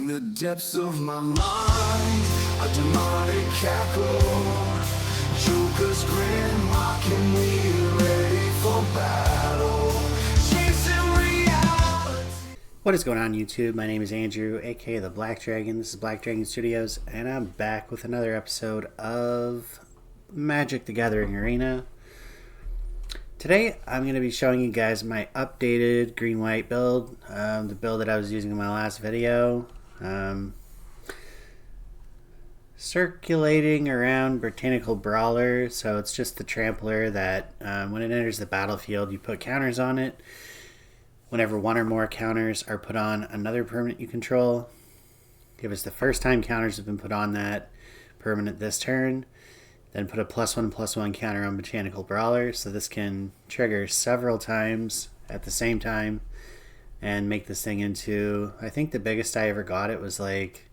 In the depths of my mind, a demonic cackle. Joker's grin, mocking me, ready for battle. Chasing reality. What is going on, YouTube? My name is Andrew, aka the Black Dragon. This is Black Dragon Studios, and I'm back with another episode of Magic the Gathering Arena. Today, I'm going to be showing you guys my updated green-white build, the build that I was using in my last video. Circulating around Botanical Brawler, so it's just the trampler that when it enters the battlefield, you put counters on it. Whenever one or more counters are put on another permanent you control, if it's the first time counters have been put on that permanent this turn, then put a +1/+1 counter on Botanical Brawler, so this can trigger several times at the same time and make this thing into, I think the biggest I ever got it was like,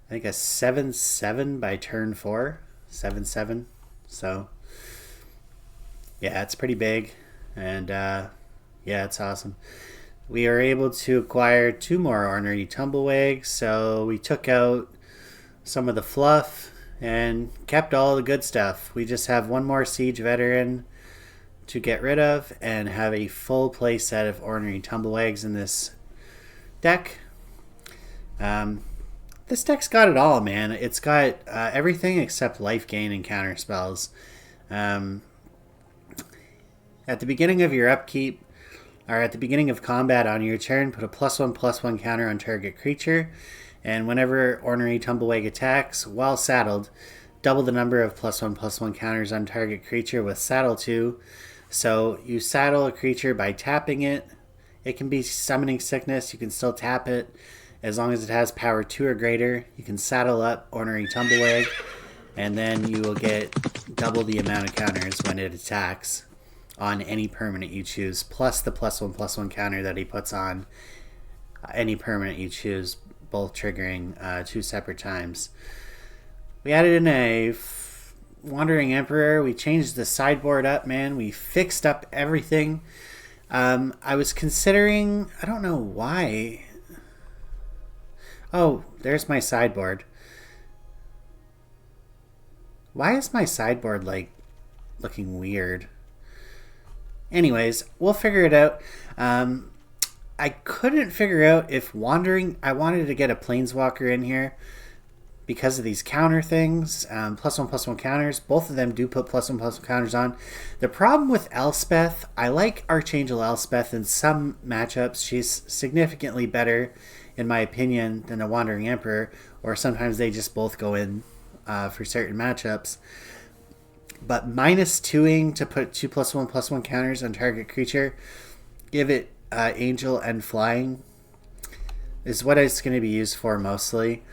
I think a 7/7 by turn 4, 7/7. So yeah, it's pretty big, and yeah, it's awesome. We are able to acquire 2 more ornery tumblewigs, so we took out some of the fluff and kept all the good stuff. We just have one more siege veteran to get rid of and have a full play set of ornery tumblewigs in this deck. This deck's got it all, man. It's got everything except life gain and counter spells. At the beginning of your upkeep, or at the beginning of combat on your turn, put a +1/+1 counter on target creature, and whenever ornery tumblewig attacks, while saddled, double the number of +1/+1 counters on target creature with saddle 2. So you saddle a creature by tapping it. It can be summoning sickness, you can still tap it. As long as it has power 2 or greater, you can saddle up ornery tumbleweed, and then you will get double the amount of counters when it attacks on any permanent you choose, plus the +1/+1 counter that he puts on any permanent you choose, both triggering 2 separate times. We added in a Wandering Emperor. We changed the sideboard up, man. We fixed up everything. I was considering, I don't know why. Oh, there's my sideboard. Why is my sideboard like looking weird? Anyways, we'll figure it out. I couldn't figure out if I wanted to get a Planeswalker in here because of these counter things, +1/+1 counters. Both of them do put +1/+1 counters on. The problem with Elspeth, I like Archangel Elspeth in some matchups. She's significantly better, in my opinion, than a Wandering Emperor, or sometimes they just both go in for certain matchups. But -2ing to put 2 +1/+1 counters on target creature, give it Angel and Flying, is what it's going to be used for mostly.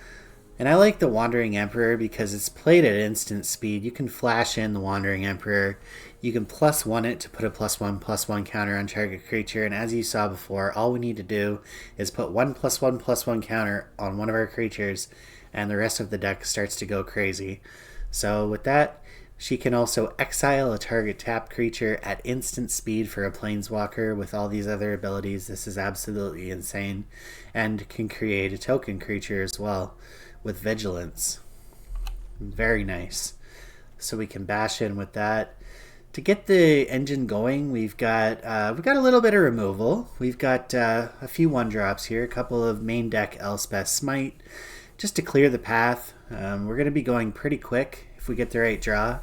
And I like the Wandering Emperor because it's played at instant speed. You can flash in the Wandering Emperor. You can +1 it to put a +1/+1 counter on target creature. And as you saw before, all we need to do is put 1 +1/+1 counter on one of our creatures, and the rest of the deck starts to go crazy. So with that, she can also exile a target tapped creature at instant speed for a Planeswalker. With all these other abilities, this is absolutely insane. And can create a token creature as well with Vigilance. Very nice. So we can bash in with that. To get the engine going, we've got a little bit of removal. We've got a few 1-drops here, a couple of main deck Elspeth Smite, just to clear the path. We're going to be going pretty quick if we get the right draw.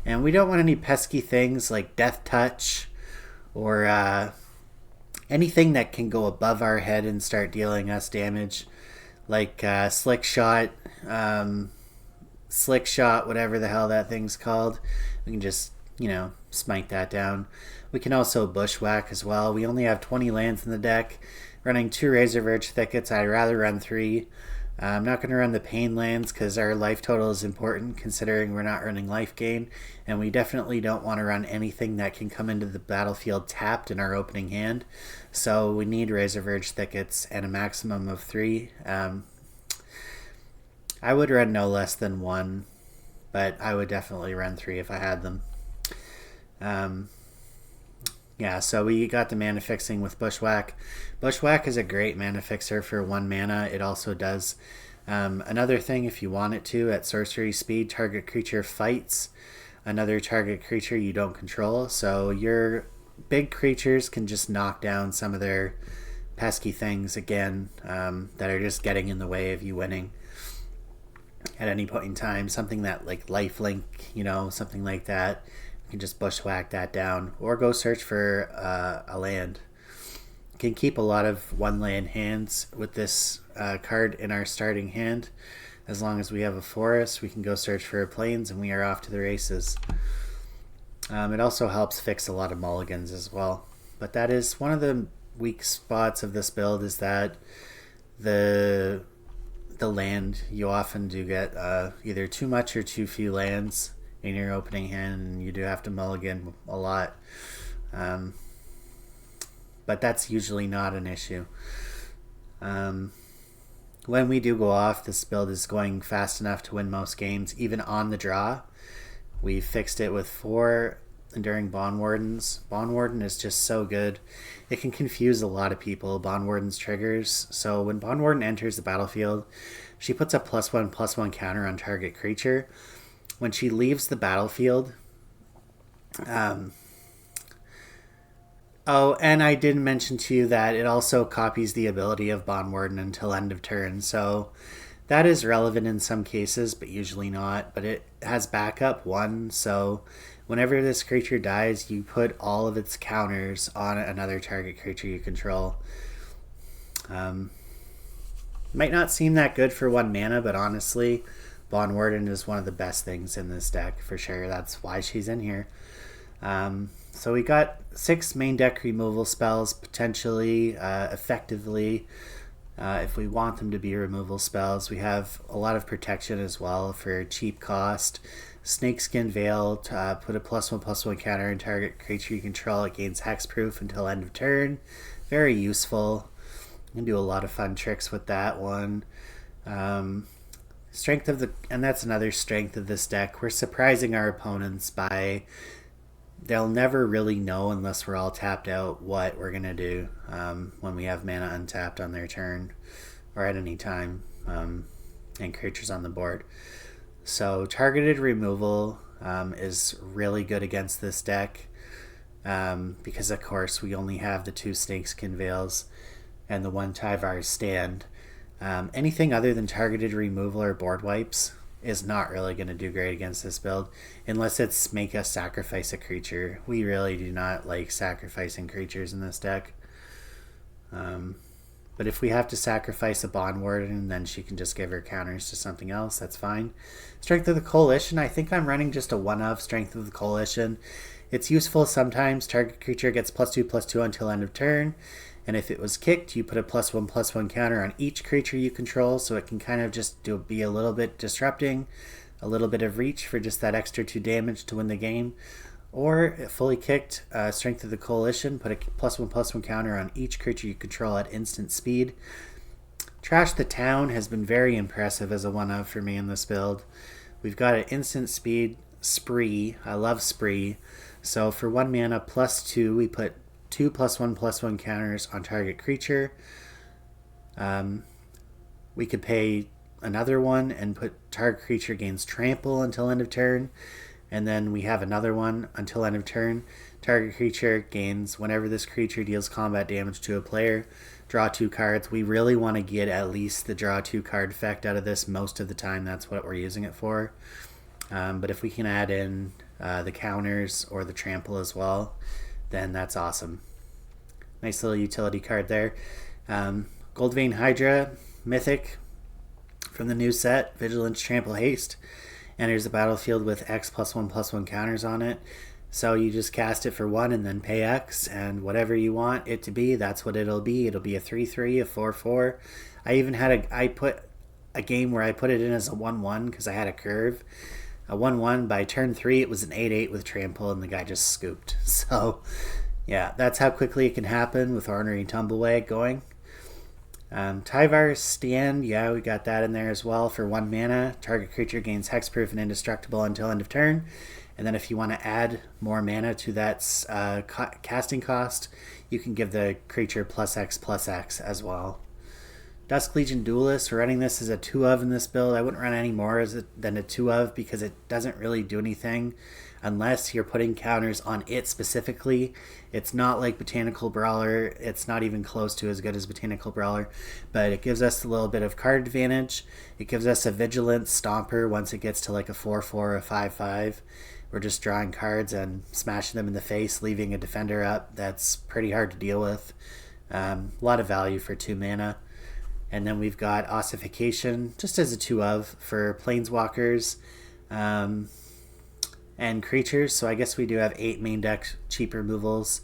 And we don't want any pesky things like Death Touch or anything that can go above our head and start dealing us damage, like Slick Shot, whatever the hell that thing's called. We can just, smite that down. We can also Bushwhack as well. We only have 20 lands in the deck. Running 2 Razorverge Thickets, I'd rather run 3. I'm not going to run the Pain lands because our life total is important considering we're not running life gain, and we definitely don't want to run anything that can come into the battlefield tapped in our opening hand. So we need Razorverge Thickets and a maximum of 3. I would run no less than 1, but I would definitely run 3 if I had them. Yeah, so we got the mana fixing with Bushwhack. Bushwhack is a great mana fixer for 1 mana. It also does another thing if you want it to. At sorcery speed, target creature fights another target creature you don't control. So your big creatures can just knock down some of their pesky things again that are just getting in the way of you winning at any point in time. Something that like lifelink, something like that. You can just bushwhack that down or go search for a land. You can keep a lot of 1 land hands with this card in our starting hand. As long as we have a forest, we can go search for plains and we are off to the races. It also helps fix a lot of mulligans as well. But that is one of the weak spots of this build, is that the land, you often do get either too much or too few lands in your opening hand, and you do have to mulligan a lot. But that's usually not an issue. When we do go off, this build is going fast enough to win most games, even on the draw. We fixed it with 4 Enduring Bond Wardens. Bond Warden is just so good. It can confuse a lot of people, Bond Warden's triggers. So when Bond Warden enters the battlefield, she puts a +1/+1 counter on target creature. When she leaves the battlefield... Oh, and I did mention to you that it also copies the ability of Bond Warden until end of turn. So that is relevant in some cases, but usually not. But it has backup 1, so whenever this creature dies, you put all of its counters on another target creature you control. Might not seem that good for 1 mana, but honestly, Bond Warden is one of the best things in this deck for sure. That's why she's in here. So we got 6 main deck removal spells, potentially, effectively, if we want them to be removal spells. We have a lot of protection as well for cheap cost. Snakeskin Veil, put a +1/+1 counter on target creature you control. It gains hexproof until end of turn. Very useful. You can do a lot of fun tricks with that one. Strength of the, and that's another strength of this deck. We're surprising our opponents by, they'll never really know unless we're all tapped out what we're going to do when we have mana untapped on their turn or at any time and creatures on the board. So targeted removal is really good against this deck because of course we only have the 2 Snakeskin Veils and the 1 Tyvar's Stand. Anything other than targeted removal or board wipes is not really going to do great against this build unless it's make us sacrifice a creature. We really do not like sacrificing creatures in this deck. But if we have to sacrifice a Bond Warden, then she can just give her counters to something else. That's fine. Strength of the Coalition. I think I'm running just a 1 of Strength of the Coalition. It's useful sometimes. Target creature gets +2/+2 until end of turn. And if it was kicked, you put a +1/+1 counter on each creature you control, so it can kind of just be a little bit disrupting, a little bit of reach for just that extra 2 damage to win the game. Or fully kicked, Strength of the Coalition, put a +1/+1 counter on each creature you control at instant speed. Trash the Town has been very impressive as a 1-of for me in this build. We've got an instant speed Spree. I love Spree. So for 1 mana +2, we put 2 +1/+1 counters on target creature. We could pay another one and put target creature gains trample until end of turn. And then we have another one until end of turn. Target creature gains, whenever this creature deals combat damage to a player, draw 2 cards. We really want to get at least the draw 2 card effect out of this most of the time. That's what we're using it for. But if we can add in the counters or the trample as well, then that's awesome. Nice little utility card there. Goldvein Hydra, Mythic, from the new set, Vigilance, Trample, Haste. Enters the battlefield with X +1/+1 counters on it. So you just cast it for 1 and then pay X, and whatever you want it to be, that's what it'll be. It'll be a 3/3, a 4/4. I even had I put a game where I put it in as a 1/1 because I had a curve. A 1/1, by turn 3 it was an 8/8 with trample, and the guy just scooped. So yeah, that's how quickly it can happen with Ornery Tumblewag going. Tyvar's Stand, yeah, we got that in there as well for 1 mana. Target creature gains hexproof and indestructible until end of turn. And then if you want to add more mana to that casting cost, you can give the creature +X as well. Dusk Legion Duelist, we're running this as a 2 of in this build. I wouldn't run any more than a 2 of because it doesn't really do anything unless you're putting counters on it specifically. It's not like Botanical Brawler. It's not even close to as good as Botanical Brawler, but it gives us a little bit of card advantage. It gives us a Vigilance Stomper once it gets to like a 4/4 or a 5/5. We're just drawing cards and smashing them in the face, leaving a defender up. That's pretty hard to deal with. A lot of value for 2 mana. And then we've got Ossification, just as a 2 of for Planeswalkers and creatures. So I guess we do have 8 main deck cheap removals,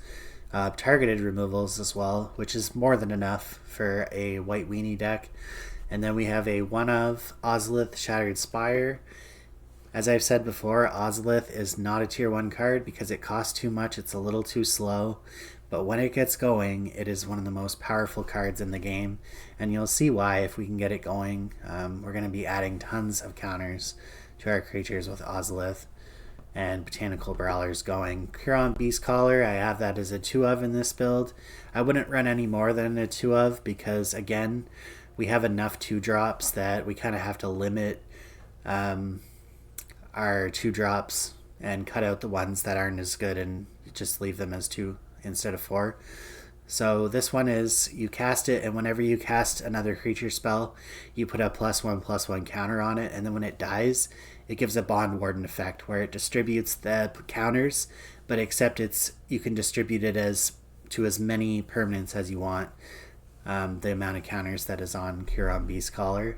targeted removals as well, which is more than enough for a white weenie deck. And then we have a 1 of Ozolith Shattered Spire. As I've said before, Ozolith is not a tier 1 card because it costs too much. It's a little too slow. But when it gets going, it is one of the most powerful cards in the game. And you'll see why if we can get it going. We're going to be adding tons of counters to our creatures with Ozolith and Botanical Brawlers going. Huron Beastcaller, I have that as a 2 of in this build. I wouldn't run any more than a 2 of because, again, we have enough 2-drops that we kind of have to limit our 2-drops and cut out the ones that aren't as good and just leave them as 2 instead of 4. So this one is you cast it, and whenever you cast another creature spell, you put a +1/+1 counter on it, and then when it dies, it gives a Bond Warden effect where it distributes the counters, but except you can distribute it to as many permanents as you want. The amount of counters that is on Huron Beastcaller.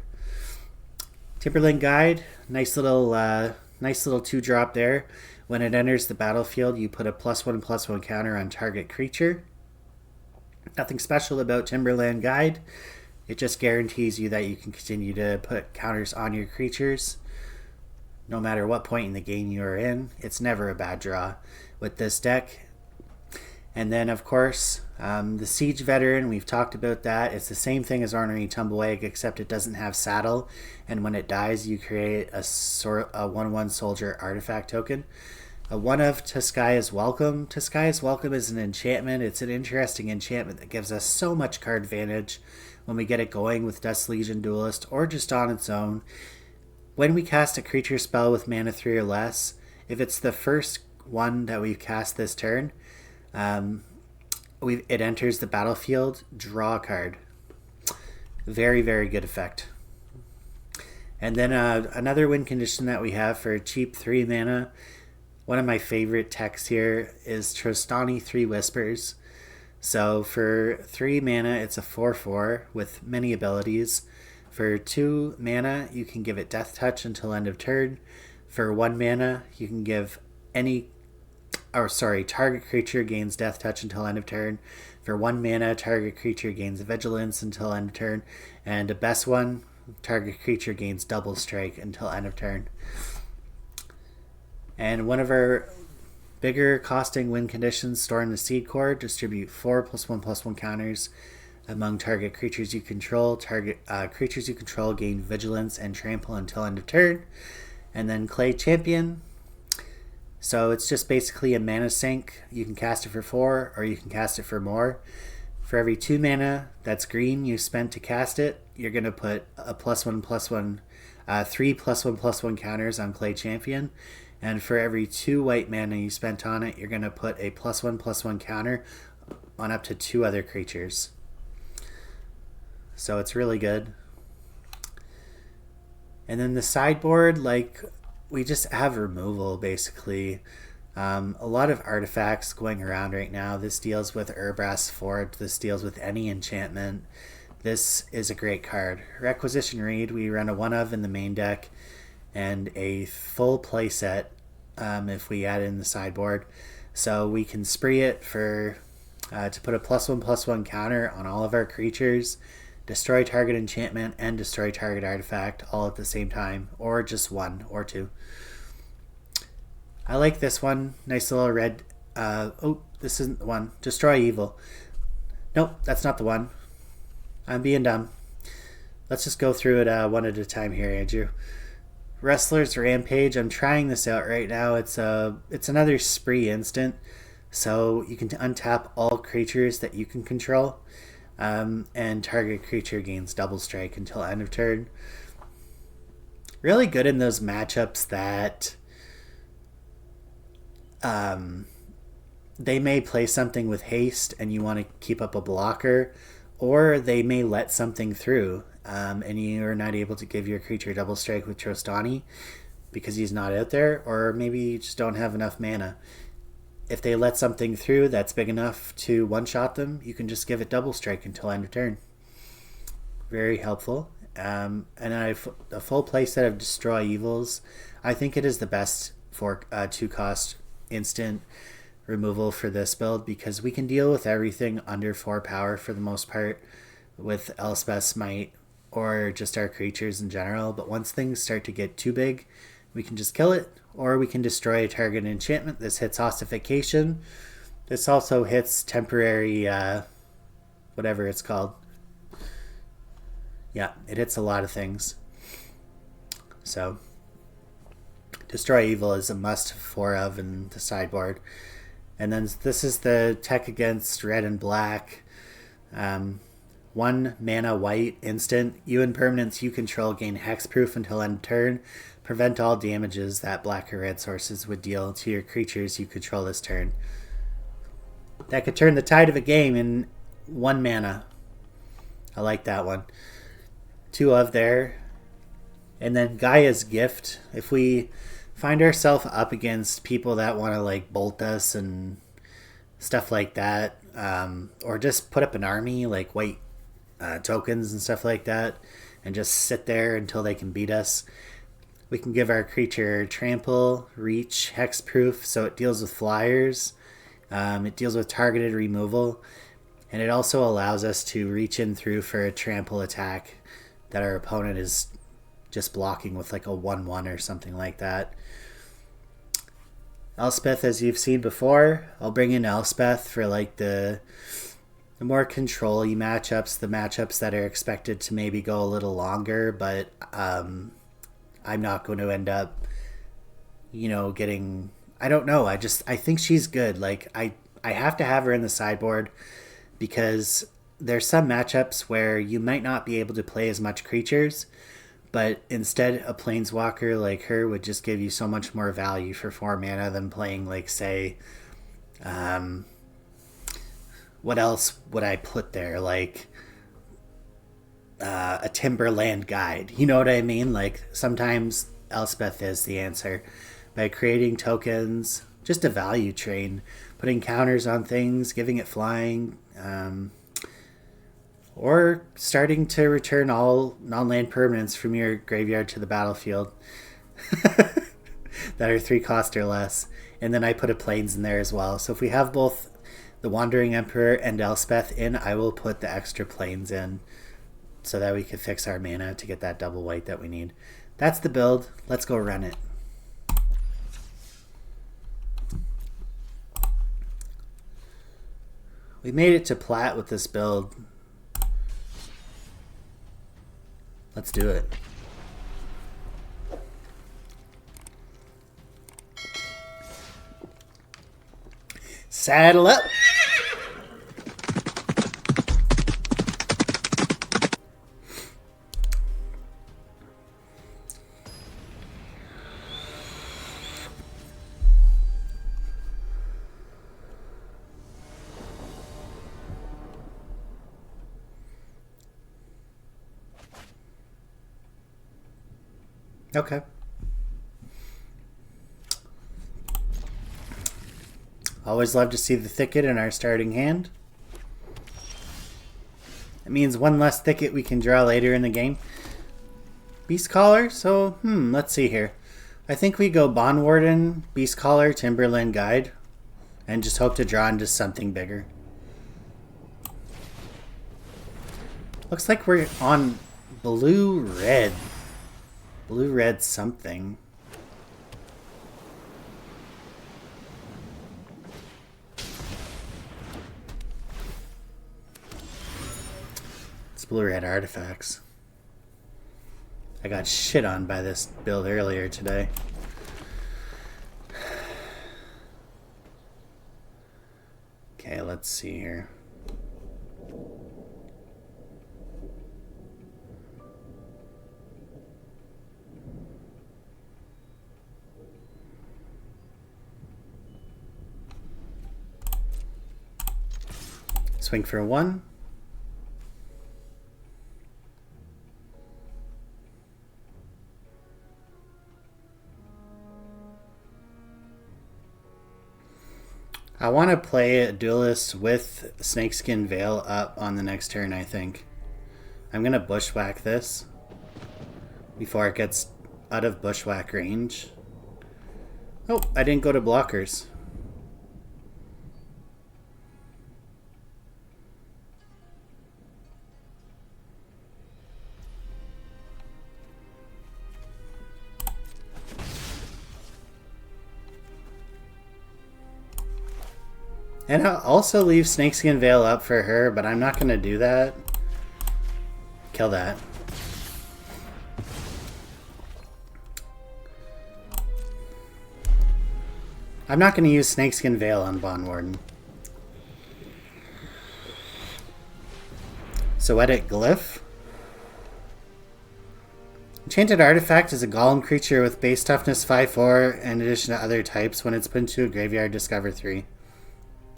Timberland Guide, nice little 2-drop there. When it enters the battlefield, you put a +1/+1 counter on target creature. Nothing special about Timberland Guide. It just guarantees you that you can continue to put counters on your creatures no matter what point in the game you are in. It's never a bad draw with this deck. And then, of course, the Siege Veteran, we've talked about that. It's the same thing as Ornery Tumbleweed, except it doesn't have Saddle. And when it dies, you create a 1/1 Soldier artifact token. A 1 of Tuscaya's Welcome. Tuscaya's Welcome is an enchantment. It's an interesting enchantment that gives us so much card advantage when we get it going with Dusk Legion Duelist or just on its own. When we cast a creature spell with mana 3 or less, if it's the first one that we've cast this turn, it enters the battlefield, draw a card. Very, very good effect. And then another win condition that we have for cheap 3 mana, one of my favorite techs here is Trostani 3 Whispers. So for 3 mana, it's a 4/4 with many abilities. For 2 mana, you can give it Death Touch until end of turn. For 1 mana, you can give target creature gains Death Touch until end of turn. For 1 mana, target creature gains Vigilance until end of turn. And the best one, target creature gains Double Strike until end of turn. And one of our bigger costing win conditions, Storm the Seed Core, distribute 4 +1/+1 counters among target creatures you control. Target creatures you control gain Vigilance and Trample until end of turn. And then Clay Champion. So it's just basically a mana sink. You can cast it for 4 or you can cast it for more. For every 2 mana that's green you spent to cast it, you're going to put a +1/+1, 3 +1/+1 counters on Clay Champion. And for every 2 white mana you spent on it, you're going to put a +1/+1 counter on up to 2 other creatures. So it's really good. And then the sideboard, we just have removal, basically. A lot of artifacts going around right now. This deals with Urbrass Forge. This deals with any enchantment. This is a great card. Requisition Read, we run a 1 of in the main deck, and a full playset if we add in the sideboard. So we can spree it to put a +1/+1 counter on all of our creatures, destroy target enchantment, and destroy target artifact all at the same time, or just 1 or 2. I like this one. Nice little red. This isn't the one. Destroy Evil. Nope, that's not the one. I'm being dumb. Let's just go through it one at a time here, Andrew. Wrestler's Rampage. I'm trying this out right now. It's another spree instant, so you can untap all creatures that you can control, and target creature gains double strike until end of turn. Really good in those matchups that they may play something with haste and you want to keep up a blocker, or they may let something through, and you're not able to give your creature double strike with Trostani because he's not out there, or maybe you just don't have enough mana. If they let something through that's big enough to one-shot them, you can just give it double strike until end of turn. Very helpful. And a full playset of Destroy Evils. I think it is the best for 2-cost instant removal for this build, because we can deal with everything under 4 power for the most part with Elspeth's Might or just our creatures in general. But once things start to get too big, we can just kill it, or we can destroy a target enchantment. This hits Ossification. This also hits temporary, whatever it's called. Yeah, it hits a lot of things. So, Destroy Evil is a must 4 of in the sideboard. And then this is the tech against red and black. 1 mana white instant. You and permanents you control gain hexproof until end turn. Prevent all damages that black or red sources would deal to your creatures you control this turn. That could turn the tide of a game in 1 mana. I like that one. 2 of there. And then Gaia's Gift. If we find ourselves up against people that want to like bolt us and stuff like that, or just put up an army like white tokens and stuff like that, and just sit there until they can beat us, we can give our creature trample, reach, hexproof, so it deals with flyers, it deals with targeted removal, and it also allows us to reach in through for a trample attack that our opponent is just blocking with like a 1/1 or something like that. Elspeth, as you've seen before, I'll bring in Elspeth for like the more control-y matchups, the matchups that are expected to maybe go a little longer, but I'm not going to end up, getting, I don't know, I think she's good. Like I have to have her in the sideboard because there's some matchups where you might not be able to play as much creatures, but instead a planeswalker like her would just give you so much more value for 4 mana than playing like, say, what else would I put there? Like a Timberland Guide. You know what I mean? Like sometimes Elspeth is the answer. By creating tokens, just a value train, putting counters on things, giving it flying, or starting to return all non-land permanents from your graveyard to the battlefield that are 3 cost or less. And then I put a plains in there as well. So if we have both the Wandering Emperor and Elspeth in, I will put the extra plains in so that we can fix our mana to get that double white that we need. That's the build. Let's go run it. We made it to plat with this build. Let's do it. Saddle up. Okay. Always love to see the thicket in our starting hand. It means 1 less thicket we can draw later in the game. Beast Caller, so, let's see here. I think we go Bond Warden, Beast Caller, Timberland Guide, and just hope to draw into something bigger. Looks like we're on blue-red. Blue-red something. It's blue-red artifacts. I got shit on by this build earlier today. Okay, let's see here. Swing for 1. I want to play a duelist with Snakeskin Veil up on the next turn, I think. I'm going to bushwhack this before it gets out of bushwhack range. Oh, I didn't go to blockers. And I'll also leave Snakeskin Veil up for her, but I'm not going to do that. Kill that. I'm not going to use Snakeskin Veil on Von Warden. So edit Glyph. Enchanted Artifact is a golem creature with base toughness 5/4 in addition to other types. When it's put into a graveyard, discover 3.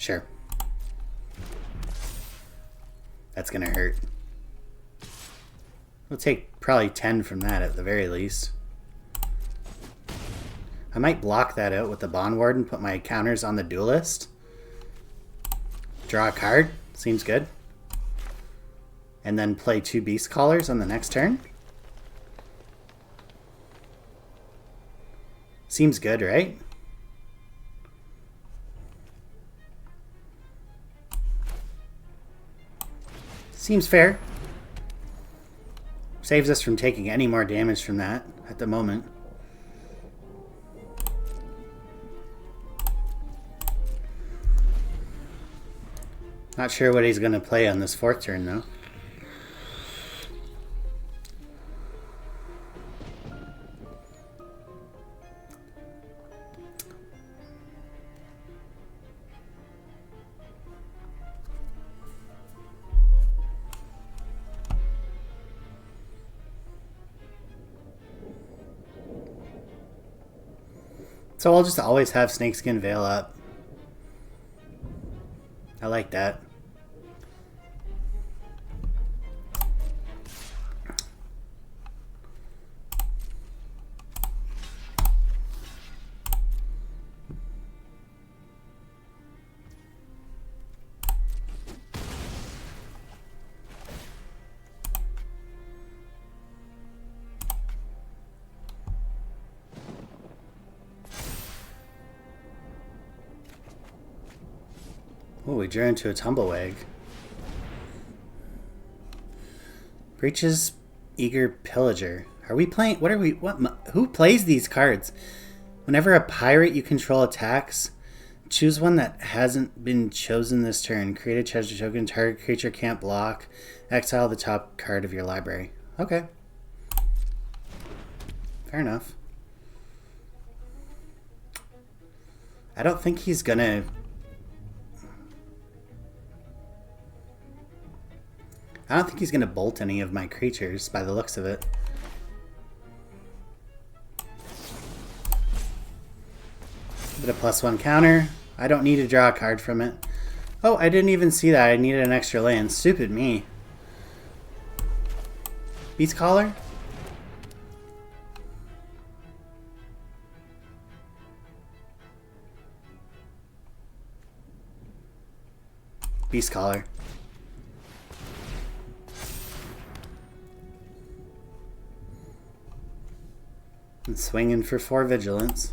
Sure. That's gonna hurt. We'll take probably 10 from that at the very least. I might block that out with the Bond Warden, put my counters on the duelist. Draw a card. Seems good. And then play 2 Beast Callers on the next turn. Seems good, right? Seems fair. Saves us from taking any more damage from that at the moment. Not sure what he's going to play on this 4th turn, though. So I'll just always have Snakeskin Veil up. I like that. Oh, we drew into a Tumblewag. Breaches Eager Pillager. Are we playing? What are we? Who plays these cards? Whenever a pirate you control attacks, choose one that hasn't been chosen this turn. Create a treasure token. Target creature can't block. Exile the top card of your library. Okay. Fair enough. I don't think he's gonna... I don't think he's going to bolt any of my creatures by the looks of it. Bit of +1 counter. I don't need to draw a card from it. Oh, I didn't even see that. I needed an extra land. Stupid me. Beast Caller? Beast Caller. And swinging for 4 vigilance.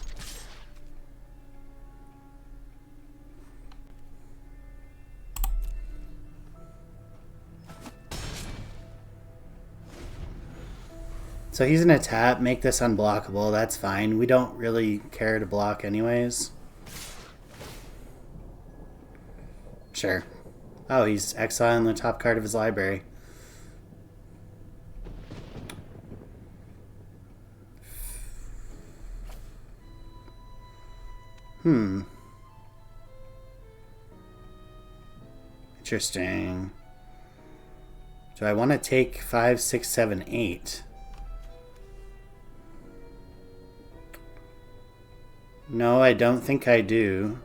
So he's gonna tap, make this unblockable. That's fine. We don't really care to block anyways. Sure. Oh, he's exiling the top card of his library. Interesting. Do I want to take 5, 6, 7, 8? No, I don't think I do.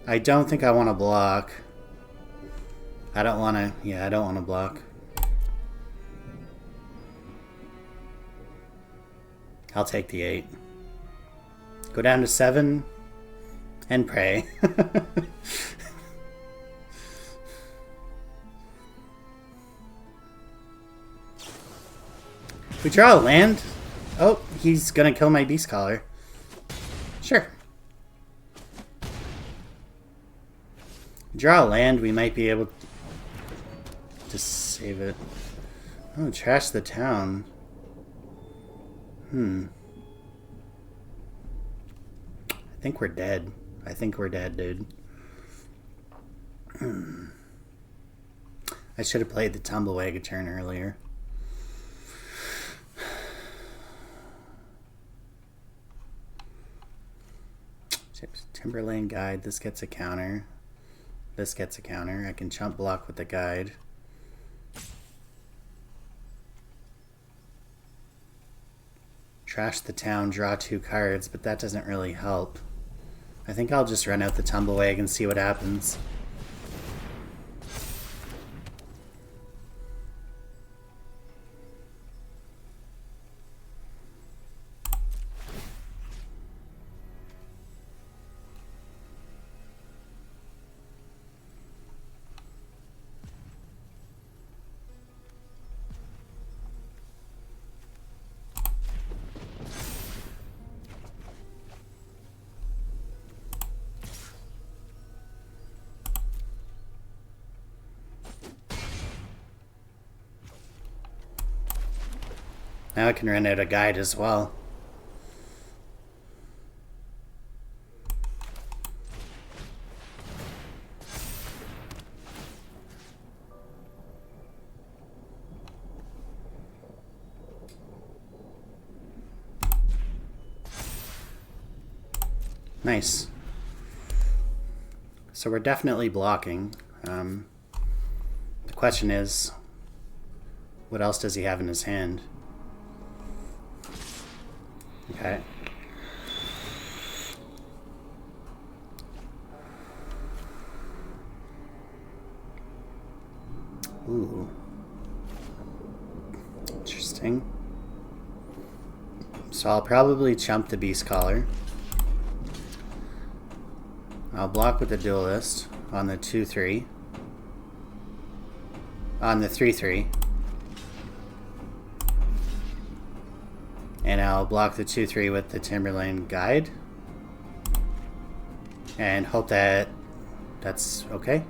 I don't think I want to block. I don't want to... Yeah, I don't want to block. I'll take the 8. Go down to 7 and pray. We draw a land. Oh, he's gonna kill my beast collar. Sure. Draw a land, we might be able to save it. Oh, trash the town. I think we're dead. I think we're dead, dude. I should have played the Tumblewag a turn earlier. Timberlane Guide. This gets a counter. This gets a counter. I can chump block with the guide. Trash the town, draw 2 cards, but that doesn't really help. I think I'll just run out the Tumblewag and see what happens. Now I can run out a guide as well. Nice. So we're definitely blocking. The question is, what else does he have in his hand? Okay. Ooh. Interesting. So I'll probably chump the Beast Collar. I'll block with the Duelist on the 2-3. On the 3-3. And I'll block the 2-3 with the Timberlane Guide. And hope that that's okay.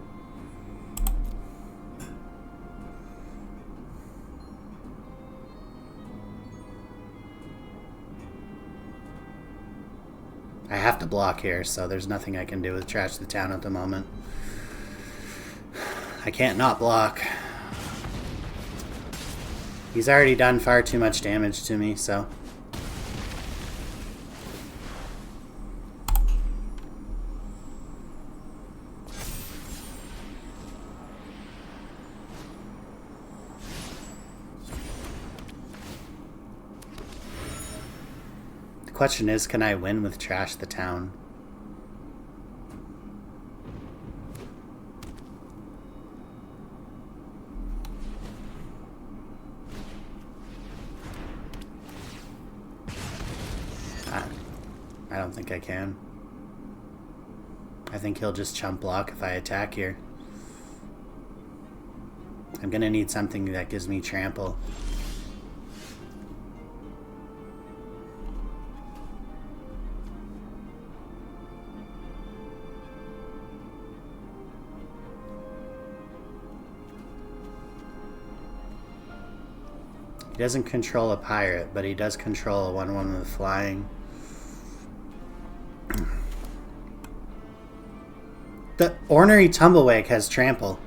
I have to block here, so there's nothing I can do with Trash the Town at the moment. I can't not block. He's already done far too much damage to me, so... The question is, can I win with Trash the Town? I don't think I can. I think he'll just chump block if I attack here. I'm gonna need something that gives me trample. He doesn't control a pirate, but he does control a 1/1 with flying. The Ornery Tumblewag has trample.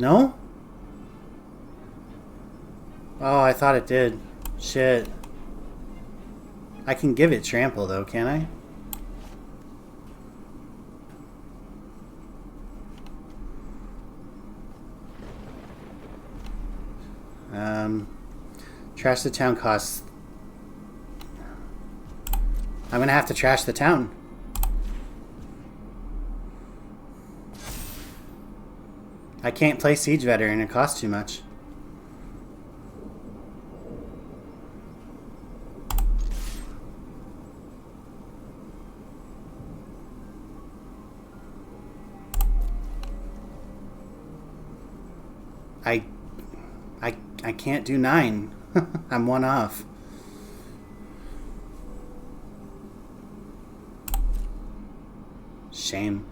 No? Oh, I thought it did. Shit. I can give it trample though, can I? Trash the town costs... I'm gonna have to trash the town. I can't play Siege Veteran, it costs too much. I can't do 9. I'm 1 off. Shame.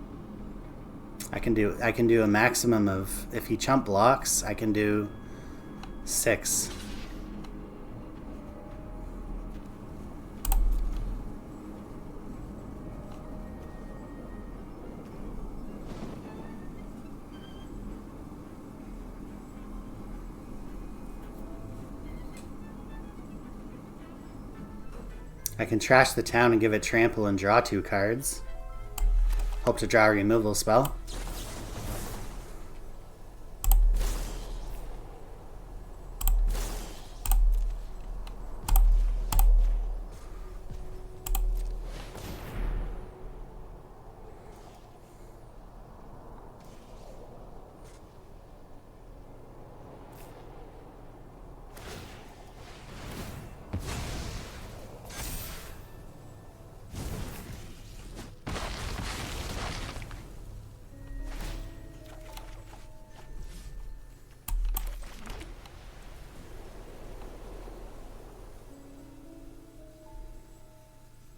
I can do a maximum of, if he chump blocks, I can do 6. I can trash the town and give it trample and draw 2 cards. Hope to draw a removal spell.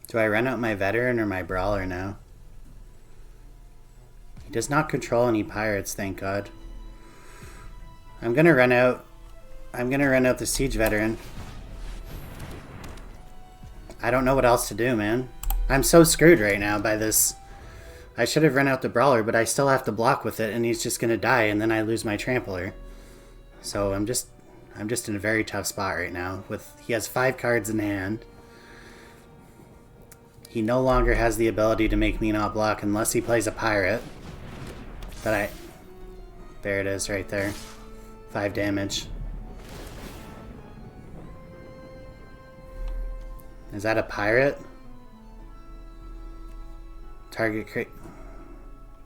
Do I run out my veteran or my brawler now? He does not control any pirates, thank God. I'm gonna run out the siege veteran. I don't know what else to do, man. I'm so screwed right now by this. I should have run out the brawler, but I still have to block with it, and he's just gonna die, and then I lose my trampler. So I'm just in a very tough spot right now. He has 5 cards in hand. He no longer has the ability to make me not block unless he plays a pirate. There it is right there. 5 damage. Is that a pirate? Target crit.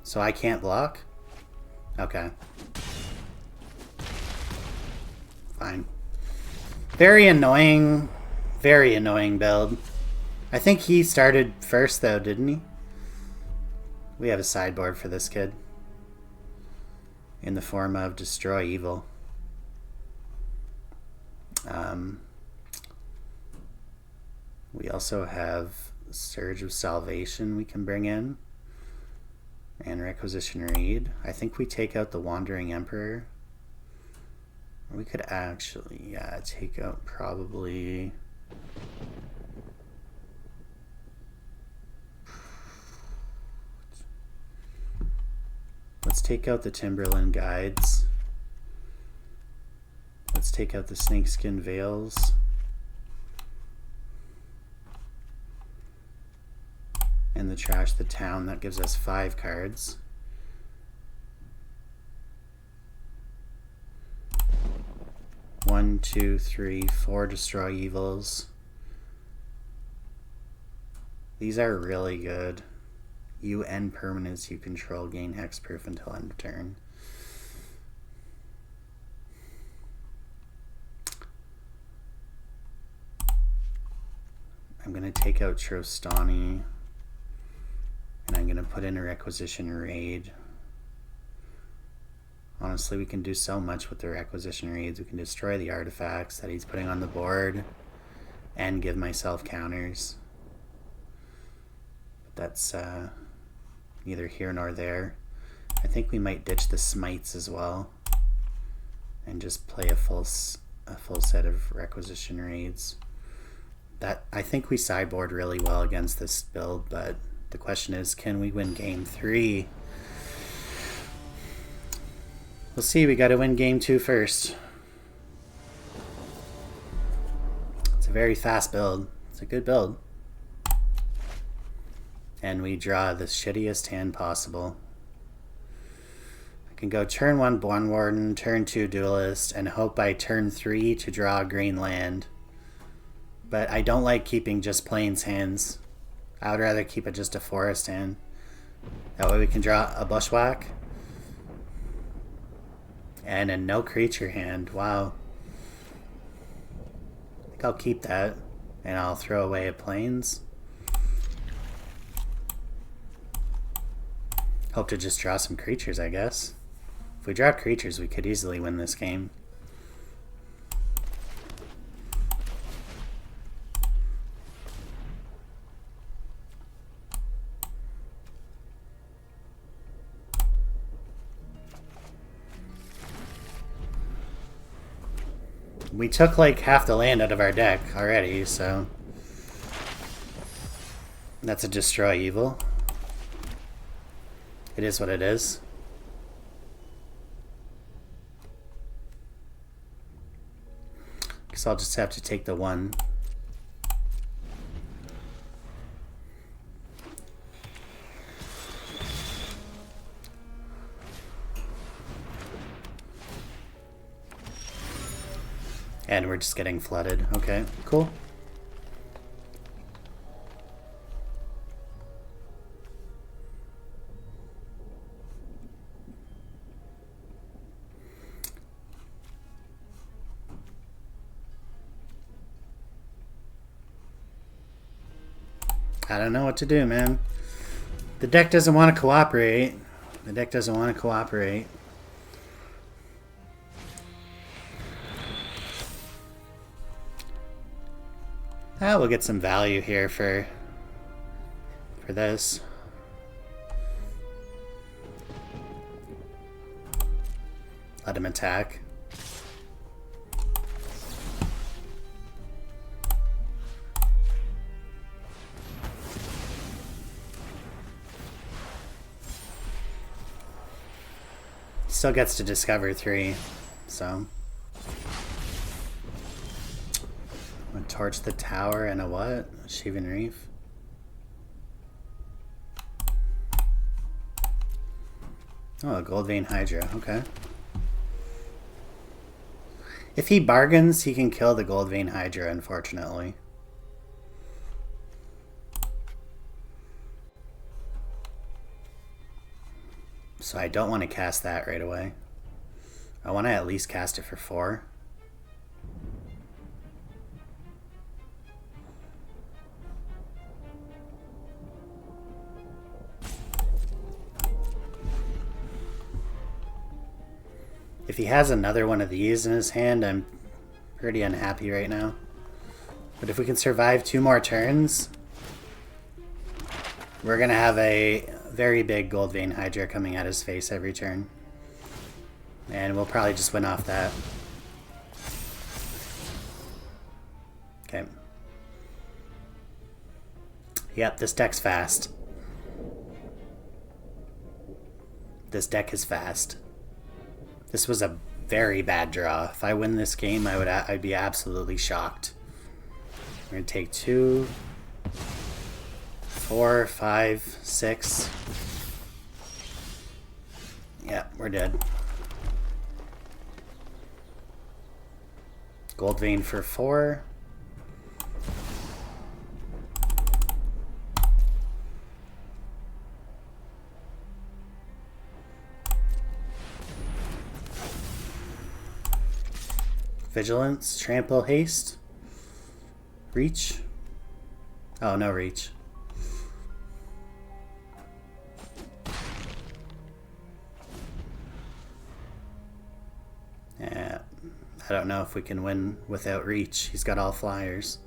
So I can't block? Okay. Fine. Very annoying build. I think he started first though, didn't he? We have a sideboard for this kid. In the form of Destroy Evil. We also have Surge of Salvation we can bring in. And Requisition Reed. I think we take out the Wandering Emperor. We could actually, yeah, take out probably... Let's take out the Timberland Guides. Let's take out the Snakeskin Veils. And the Trash the Town, that gives us 5 cards. One, two, three, 4 Destroy Evils. These are really good. You end permanents you control, gain hexproof until end of turn. I'm going to take out Trostani, and I'm going to put in a Requisition Raid. Honestly, we can do so much with the Requisition Raids. We can destroy the artifacts that he's putting on the board and give myself counters. But that's neither here nor there. I think we might ditch the Smites as well and just play a full set of Requisition Raids. I think we sideboard really well against this build, but the question is, can we win game 3? We'll see. We got to win game 2 first. very fast build. It's a good build. And we draw the shittiest hand possible. I can go turn 1 Born Warden, turn 2 Duelist, and hope by turn 3 to draw a green land. But I don't like keeping just Plains hands. I would rather keep it just a forest hand. That way we can draw a Bushwhack. And a no creature hand. Wow. I think I'll keep that. And I'll throw away a Plains. Hope to just draw some creatures, I guess. If we draw creatures, we could easily win this game. We took like half the land out of our deck already, so that's a destroy evil. It is what it is. Guess I'll just have to take the 1. And we're just getting flooded. Okay, cool. I don't know what to do, man. The deck doesn't want to cooperate. The deck doesn't want to cooperate. We'll get some value here for this. Let him attack. Still gets to discover 3, so. I'm gonna torch the tower and a what? Shivan Reef. Oh, a Gold Vein Hydra, okay. If he bargains, he can kill the Gold Vein Hydra, unfortunately. So I don't want to cast that right away. I want to at least cast it for 4. If he has another one of these in his hand, I'm pretty unhappy right now. But if we can survive 2 more turns, we're going to have a very big Gold Vein Hydra coming at his face every turn. And we'll probably just win off that. Okay. Yep, this deck's fast. This deck is fast. This was a very bad draw. If I win this game, I'd be absolutely shocked. We're gonna take 2, 4, 5, 6. Yeah, we're dead. Gold Vein for 4. Vigilance, Trample, Haste. Reach. Oh, no reach. Yeah, I don't know if we can win without reach. He's got all flyers.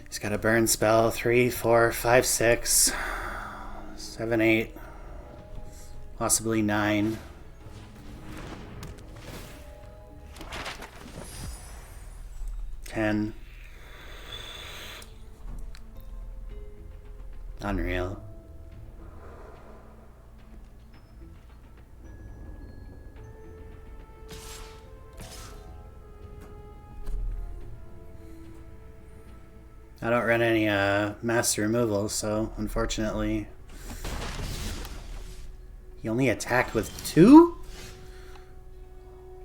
He's got a burn spell. 3, 4, 5, 6, 7, 8. Possibly 9. $10. Unreal. I don't run any master removal, so unfortunately he only attacked with 2?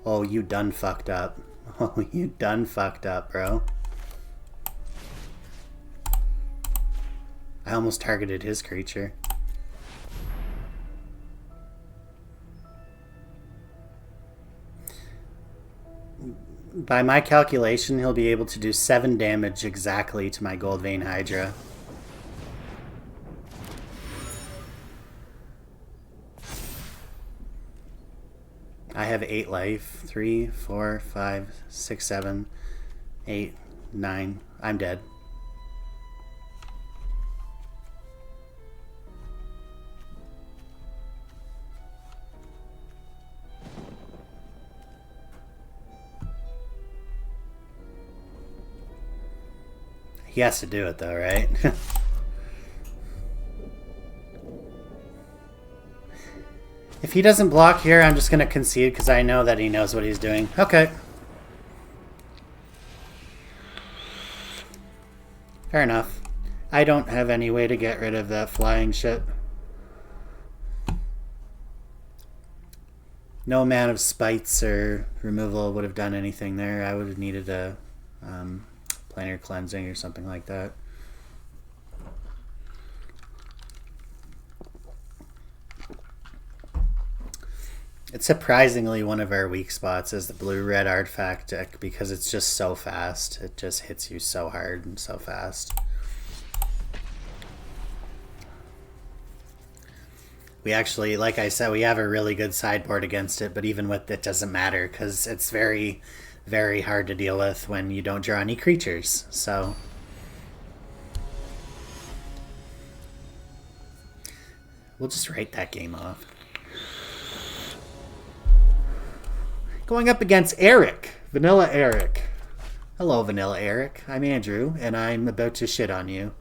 Oh, you done fucked up. Oh, you done fucked up, bro. I almost targeted his creature. By my calculation, he'll be able to do 7 damage exactly to my Gold Vein Hydra. I have 8 life. 3, 4, 5, 6, 7, 8, 9. I'm dead. He has to do it though, right? If he doesn't block here, I'm just going to concede because I know that he knows what he's doing. Okay. Fair enough. I don't have any way to get rid of that flying shit. No amount of spites or removal would have done anything there. I would have needed a planar cleansing or something like that. It's surprisingly one of our weak spots is the blue-red artifact deck because it's just so fast. It just hits you so hard and so fast. We actually, like I said, we have a really good sideboard against it, but even with it doesn't matter because it's very, very hard to deal with when you don't draw any creatures. So we'll just write that game off. Going up against Eric, Vanilla Eric. Hello, Vanilla Eric. I'm Andrew, and I'm about to shit on you.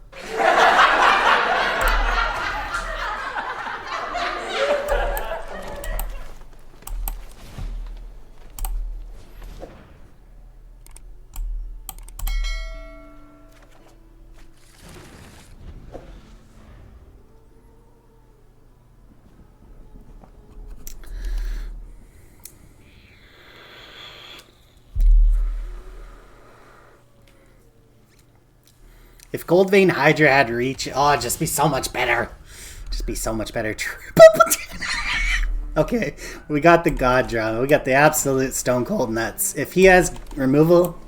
If Gold Vein Hydra had reach, oh, it'd just be so much better. Just be so much better. Okay, we got the God drama. We got the absolute stone cold nuts. If he has removal,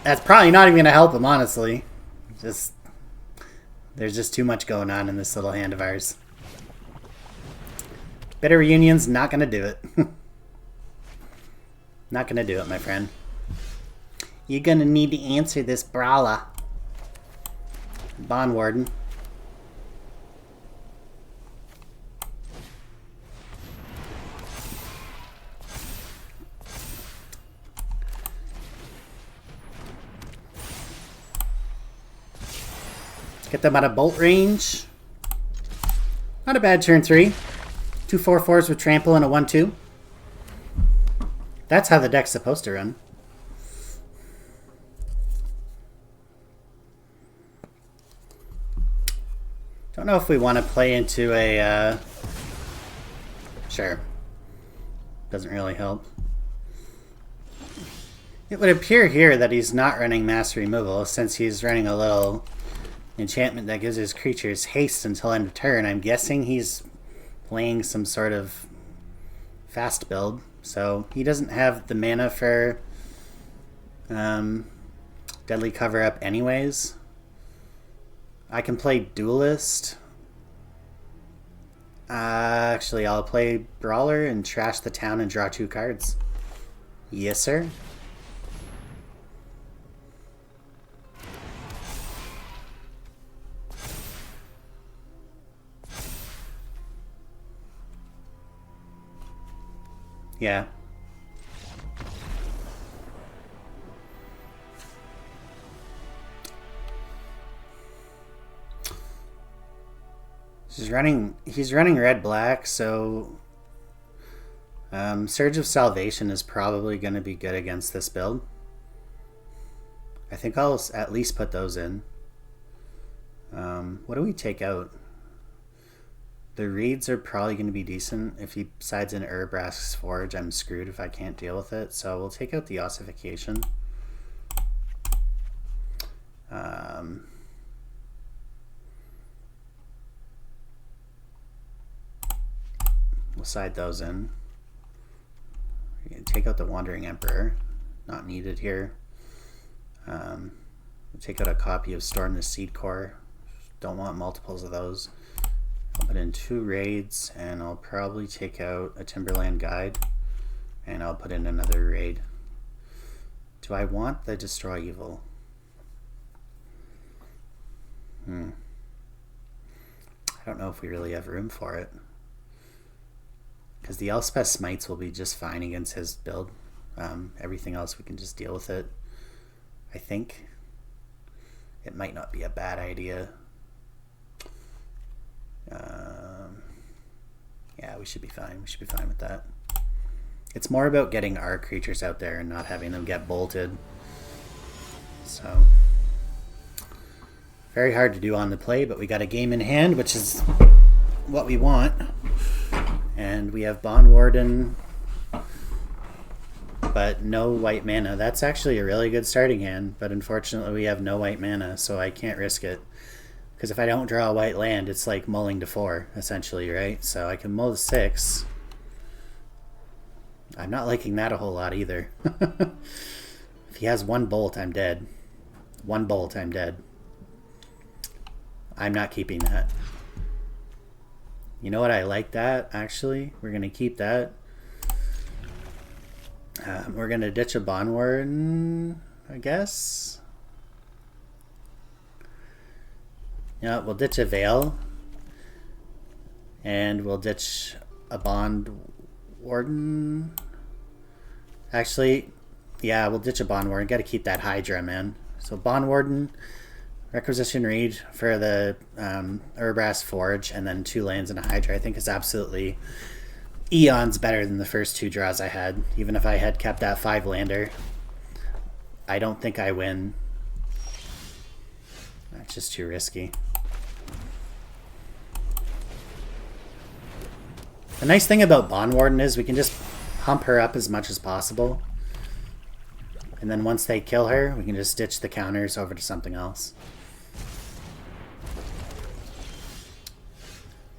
that's probably not even going to help him, honestly. Just there's just too much going on in this little hand of ours. Bitter Reunion's not going to do it. Not going to do it, my friend. You're going to need to answer this brawler. Bond Warden. Get them out of bolt range. Not a bad turn 3. 2 4/4s with trample and a 1/2. That's how the deck's supposed to run. Don't know if we want to play into a, sure. Doesn't really help. It would appear here that he's not running mass removal since he's running a little enchantment that gives his creatures haste until end of turn. I'm guessing he's playing some sort of fast build. So he doesn't have the mana for Deadly Cover Up anyways. I can play Duelist. Actually, I'll play Brawler and trash the town and draw 2 cards. Yes, sir. Yeah. He's running red-black, so Surge of Salvation is probably going to be good against this build. I think I'll at least put those in. What do we take out? The reeds are probably going to be decent. If he sides in Urbrask's Forge, I'm screwed if I can't deal with it. So we'll take out the ossification. We'll side those in. We're going to take out the Wandering Emperor. Not needed here. We'll take out a copy of Storm the Seed Core. Don't want multiples of those. I'll put in 2 raids, and I'll probably take out a Timberland Guide, and I'll put in another raid. Do I want the Destroy Evil? I don't know if we really have room for it, because the Elspeth Smites will be just fine against his build. Everything else we can just deal with it. I think it might not be a bad idea. Yeah, we should be fine. We should be fine with that. It's more about getting our creatures out there and not having them get bolted. So, very hard to do on the play, but we got a game in hand, which is what we want. And we have Bond Warden, but no white mana. That's actually a really good starting hand, but unfortunately we have no white mana, so I can't risk it. Because if I don't draw a white land, it's like mulling to 4, essentially, right? So I can mull to 6. I'm not liking that a whole lot either. If he has 1 bolt, I'm dead. 1 bolt, I'm dead. I'm not keeping that. You know what? I like that, actually. We're going to keep that. We're going to ditch a Bond Warden, I guess. Yeah, we'll ditch a Veil. And we'll ditch a Bond Warden. Actually, yeah, we'll ditch a Bond Warden. Got to keep that Hydra, man. So Bond Warden, Requisition Reed for the Urbrask Forge, and then 2 lands and a Hydra, I think is absolutely eons better than the first 2 draws I had. Even if I had kept that 5-lander, I don't think I win. That's just too risky. The nice thing about Bond Warden is we can just pump her up as much as possible. And then once they kill her, we can just ditch the counters over to something else.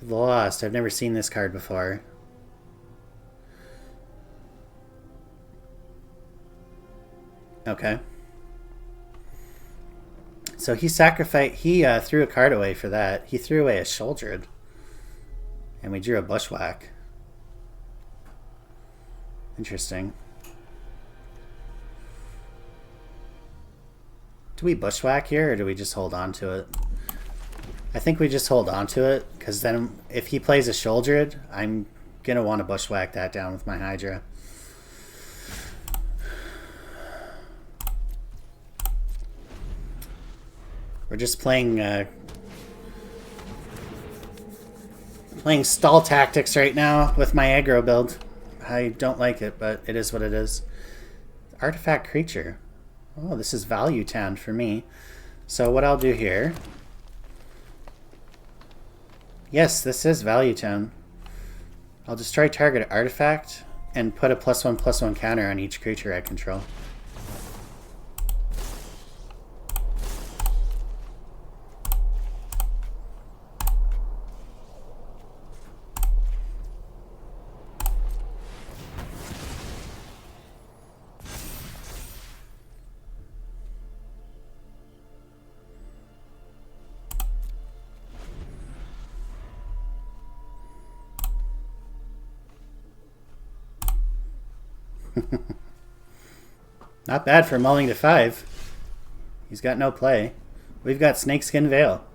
Lost. I've never seen this card before. Okay. So he sacrificed. He threw a card away for that. He threw away a Shouldered. And we drew a Bushwhack. Interesting. Do we Bushwhack here, or do we just hold on to it? I think we just hold on to it, because then if he plays a Shouldered, I'm going to want to Bushwhack that down with my Hydra. We're just playing stall tactics right now with my aggro build. I don't like it, but it is what it is. Artifact Creature. Oh, this is Value Town for me. So what I'll do here... Yes, this is Value Town. I'll destroy target artifact and put a +1/+1 counter on each creature I control. Not bad for mulling to 5. He's got no play. We've got Snakeskin Veil.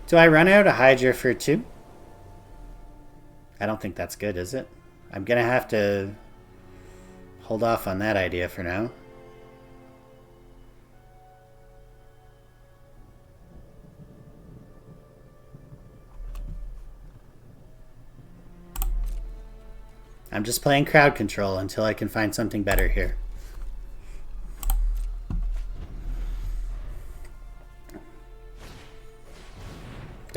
Do I run out a Hydra for 2? I don't think that's good, is it? I'm gonna have to hold off on that idea for now. I'm just playing crowd control until I can find something better here.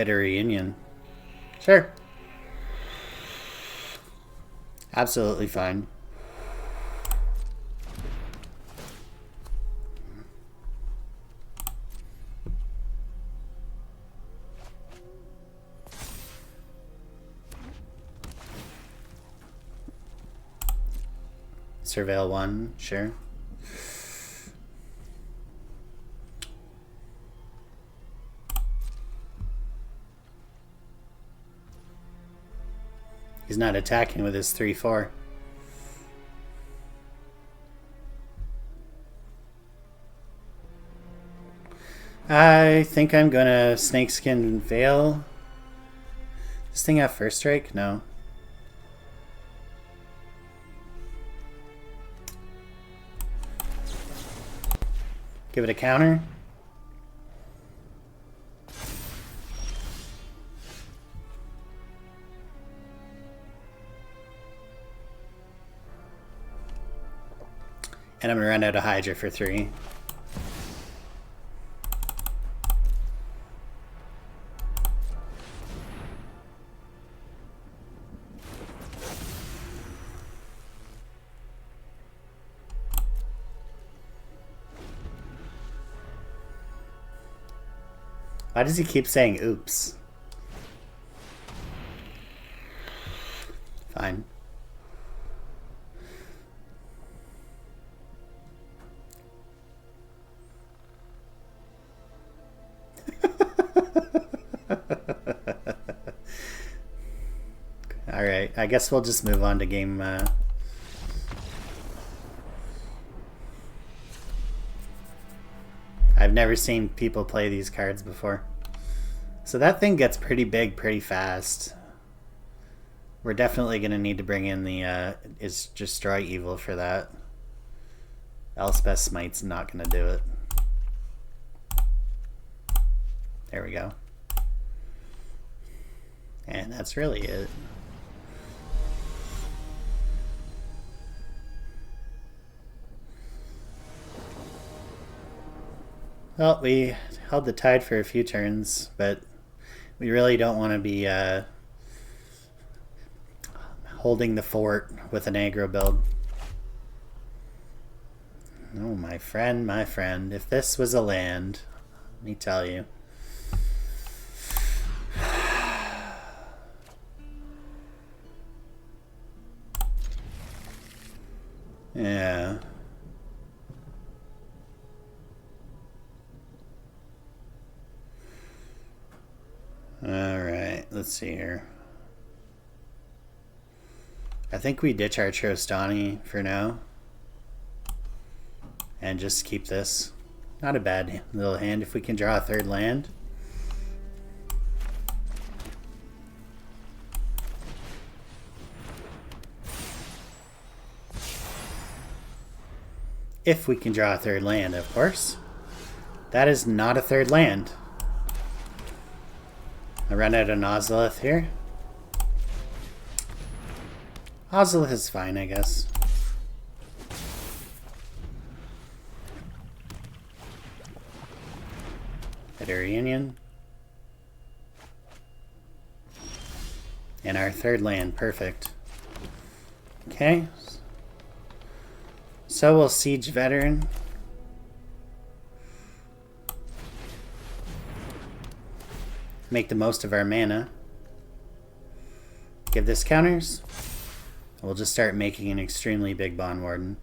Bit of reunion. Sure. Absolutely fine. Surveil 1, sure. He's not attacking with his 3-4. I think I'm gonna Snakeskin Veil. Does this thing have first strike? No. Give it a counter. And I'm gonna run out of Hydra for 3. Why does he keep saying oops? Fine. Alright, I guess we'll just move on to game... I've never seen people play these cards before. So that thing gets pretty big pretty fast. We're definitely going to need to bring in the is Destroy Evil for that. Elspeth Smite's not going to do it. There we go. And that's really it. Well, we held the tide for a few turns, but we really don't want to be holding the fort with an aggro build. Oh, my friend, if this was a land, let me tell you. Yeah. Alright, let's see here. I think we ditch our Trostani for now. And just keep this. Not a bad little hand if we can draw a third land. If we can draw a third land, of course. That is not a third land. I run out of Ozolith here. Ozolith is fine, I guess. Bitter Reunion. And our third land, perfect. Okay. So we'll Siege Veteran. Make the most of our mana. Give this counters. We'll just start making an extremely big Bond Warden.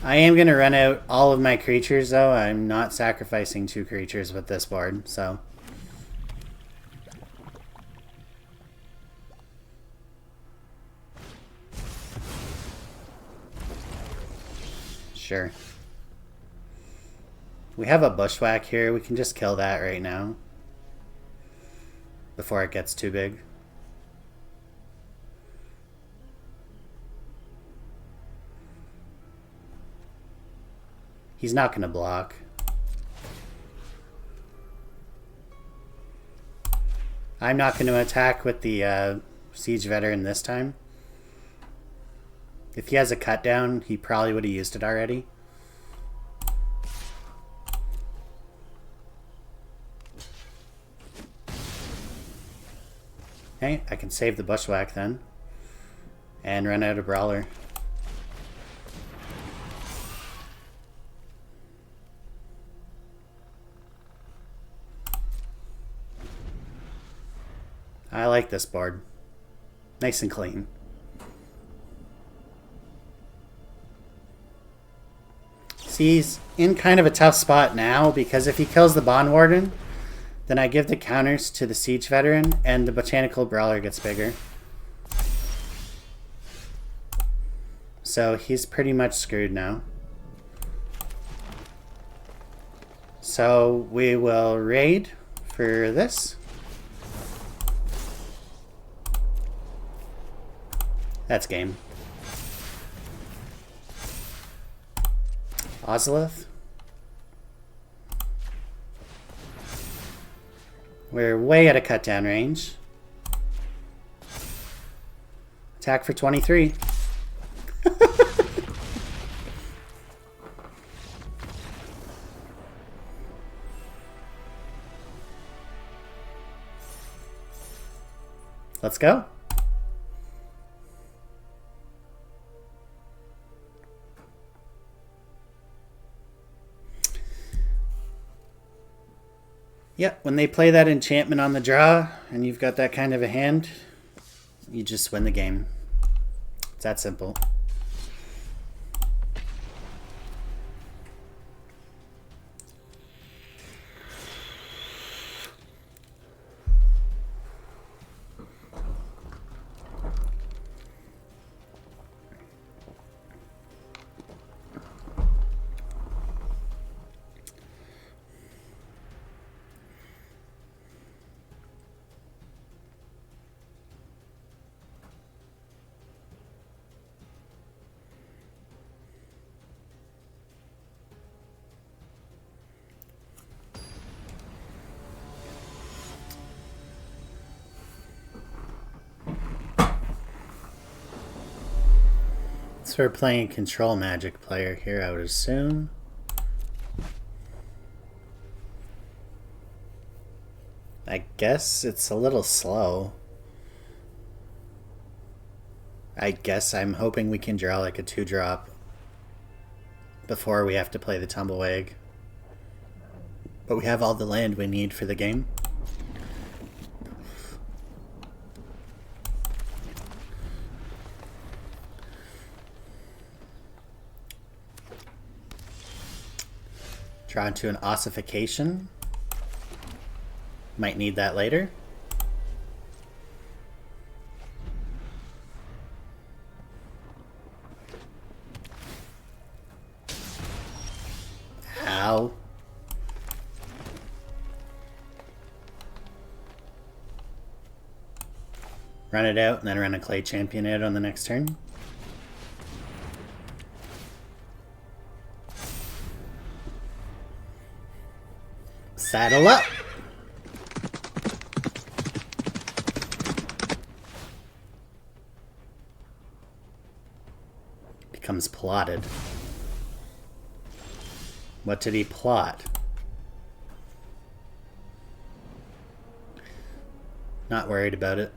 I am going to run out all of my creatures, though. I'm not sacrificing 2 creatures with this board, so... Sure. We have a Bushwhack here. We can just kill that right now. Before it gets too big. He's not going to block. I'm not going to attack with the Siege Veteran this time. If he has a cut down, he probably would have used it already. Okay, I can save the bushwhack then. And run out of brawler. I like this board. Nice and clean. See, he's in kind of a tough spot now because if he kills the Bond Warden, then I give the counters to the Siege Veteran and the Botanical Brawler gets bigger. So he's pretty much screwed now. So we will raid for this. That's game. Ozolith. We're way out of cut down range. Attack for 23. Let's go. Yep, when they play that enchantment on the draw and you've got that kind of a hand, you just win the game. It's that simple. So we're playing Control Magic player here, I would assume. I guess it's a little slow. I guess I'm hoping we can draw like a 2-drop before we have to play the Tumblewag. But we have all the land we need for the game. Draw into an ossification. Might need that later. Ow. Run it out and then run a Clay Champion out on the next turn. Saddle up. Becomes plotted. What did he plot? Not worried about it.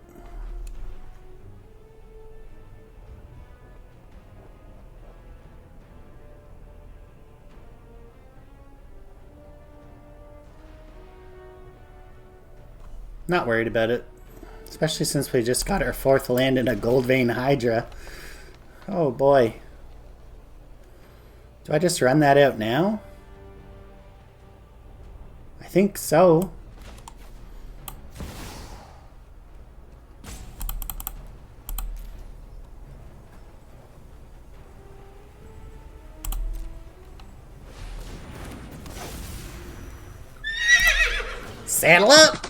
Not worried about it. Especially since we just got our 4th land in a Gold Vein Hydra. Oh boy. Do I just run that out now? I think so. Saddle up!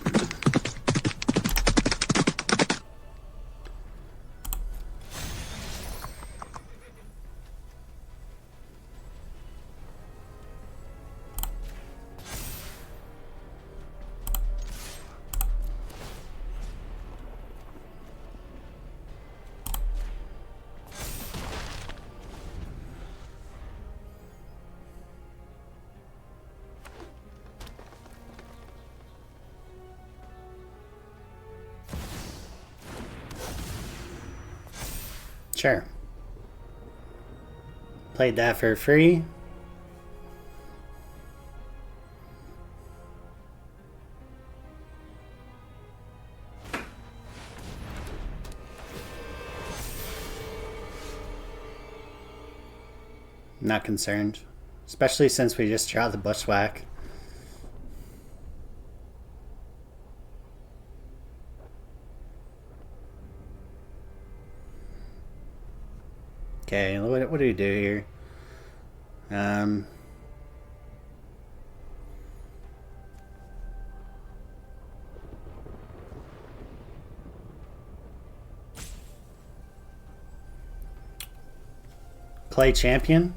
Sure. Played that for free. Not concerned. Especially since we just draw the bushwhack. Okay, what do we do here? Play champion.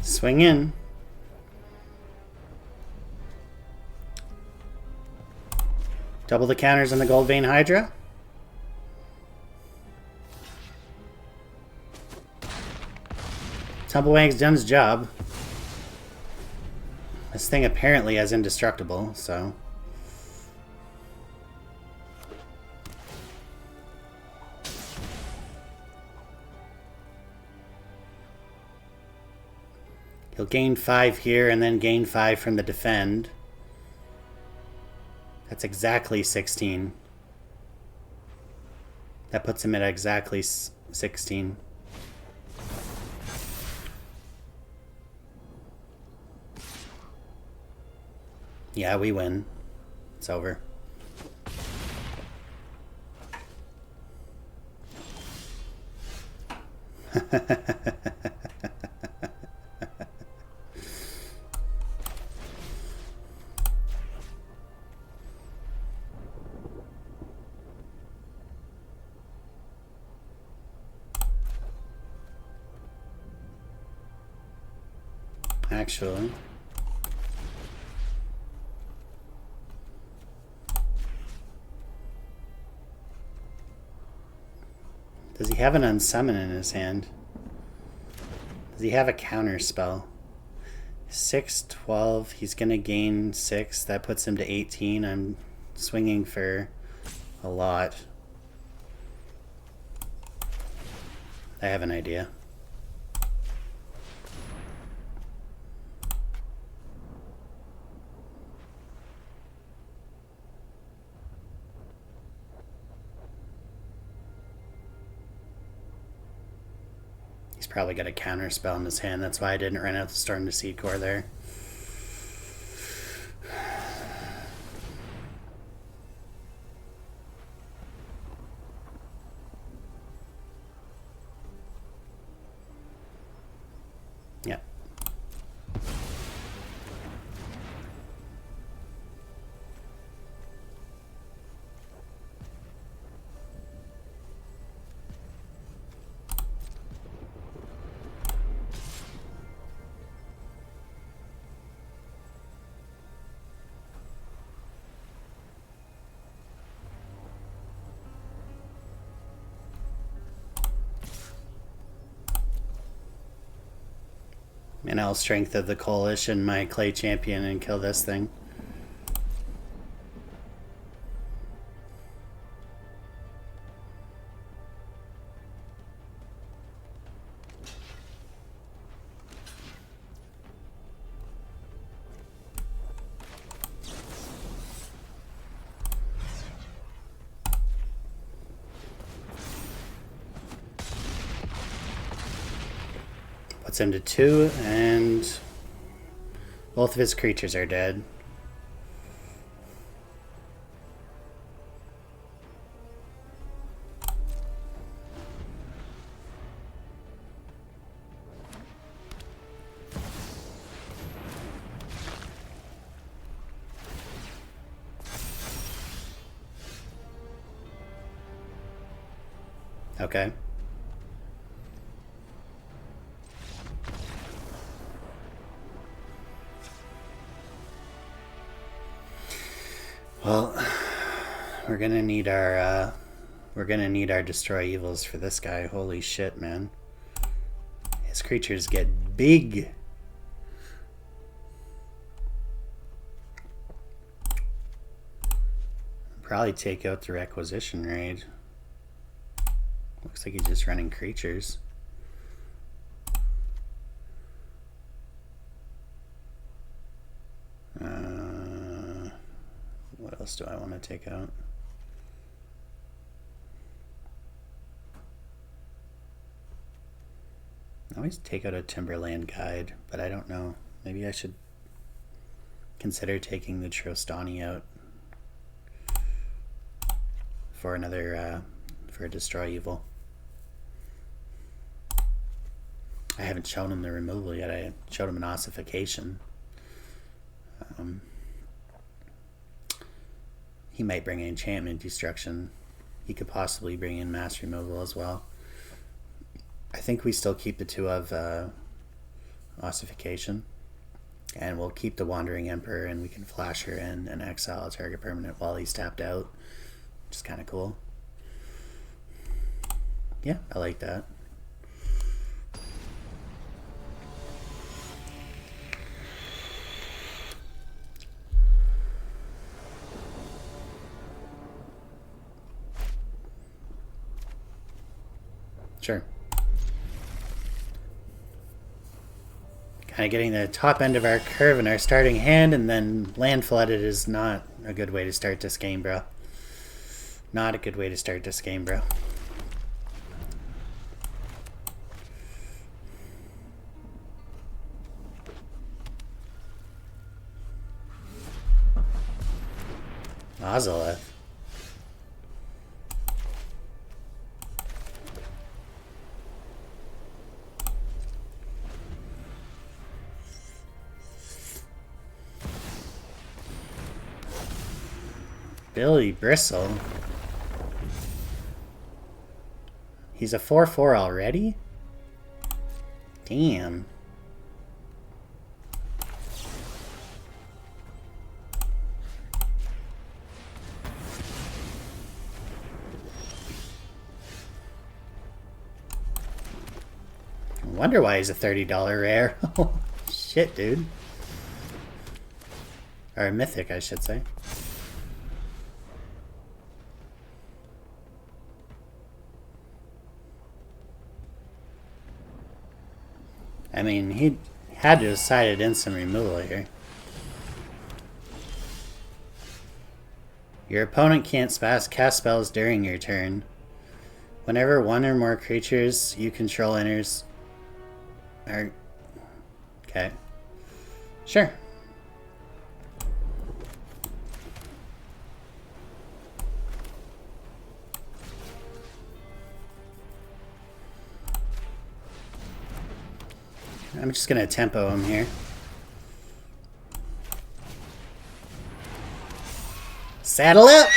Swing in. Double the counters on the Gold Vein Hydra. Tumblewang's done his job. This thing apparently is indestructible, so... He'll gain 5 here and then gain 5 from the defend. That's exactly 16. That puts him at exactly 16. Yeah, we win. It's over. Actually, does he have an unsummon in his hand? Does he have a counter spell? 6, 12, he's gonna gain 6, that puts him to 18. I'm swinging for a lot. I have an idea. Probably got a counter spell in his hand. That's why I didn't run out the Storm to Seed Core there. Yep. And I'll strength of the coalition my clay champion and kill this thing. Puts him to 2, and both of his creatures are dead. Okay. Well, we're gonna need our destroy evils for this guy. Holy shit, man. His creatures get big. Probably take out the requisition raid. Looks like he's just running creatures. What else do I want to take out? I always take out a Timberland guide, but I don't know. Maybe I should consider taking the Trostani out for another for a destroy evil. I haven't shown him the removal yet. I showed him an ossification. He might bring in enchantment destruction. He could possibly bring in mass removal as well. I think we still keep the 2 of ossification, and we'll keep the Wandering Emperor, and we can flash her in and exile a target permanent while he's tapped out, which is kind of cool. Yeah, I like that. Sure. Kind of getting the top end of our curve in our starting hand, and then land flooded is not a good way to start this game, bro. Not a good way to start this game, bro. Ozolith. Billy Bristle. He's a 4/4 already? Damn. I wonder why he's a $30 rare. Shit, dude. Or a mythic, I should say. I mean, he had to have decided instant removal here. Your opponent can't cast spells during your turn. Whenever 1 or more creatures you control enters... Okay. Sure. I'm just gonna tempo him here. Saddle up!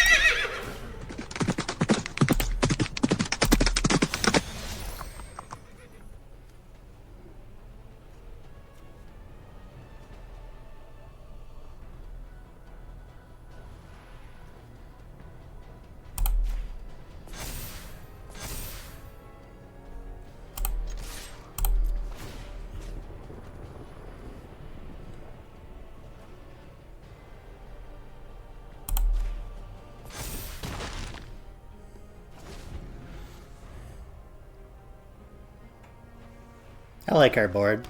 I like our board.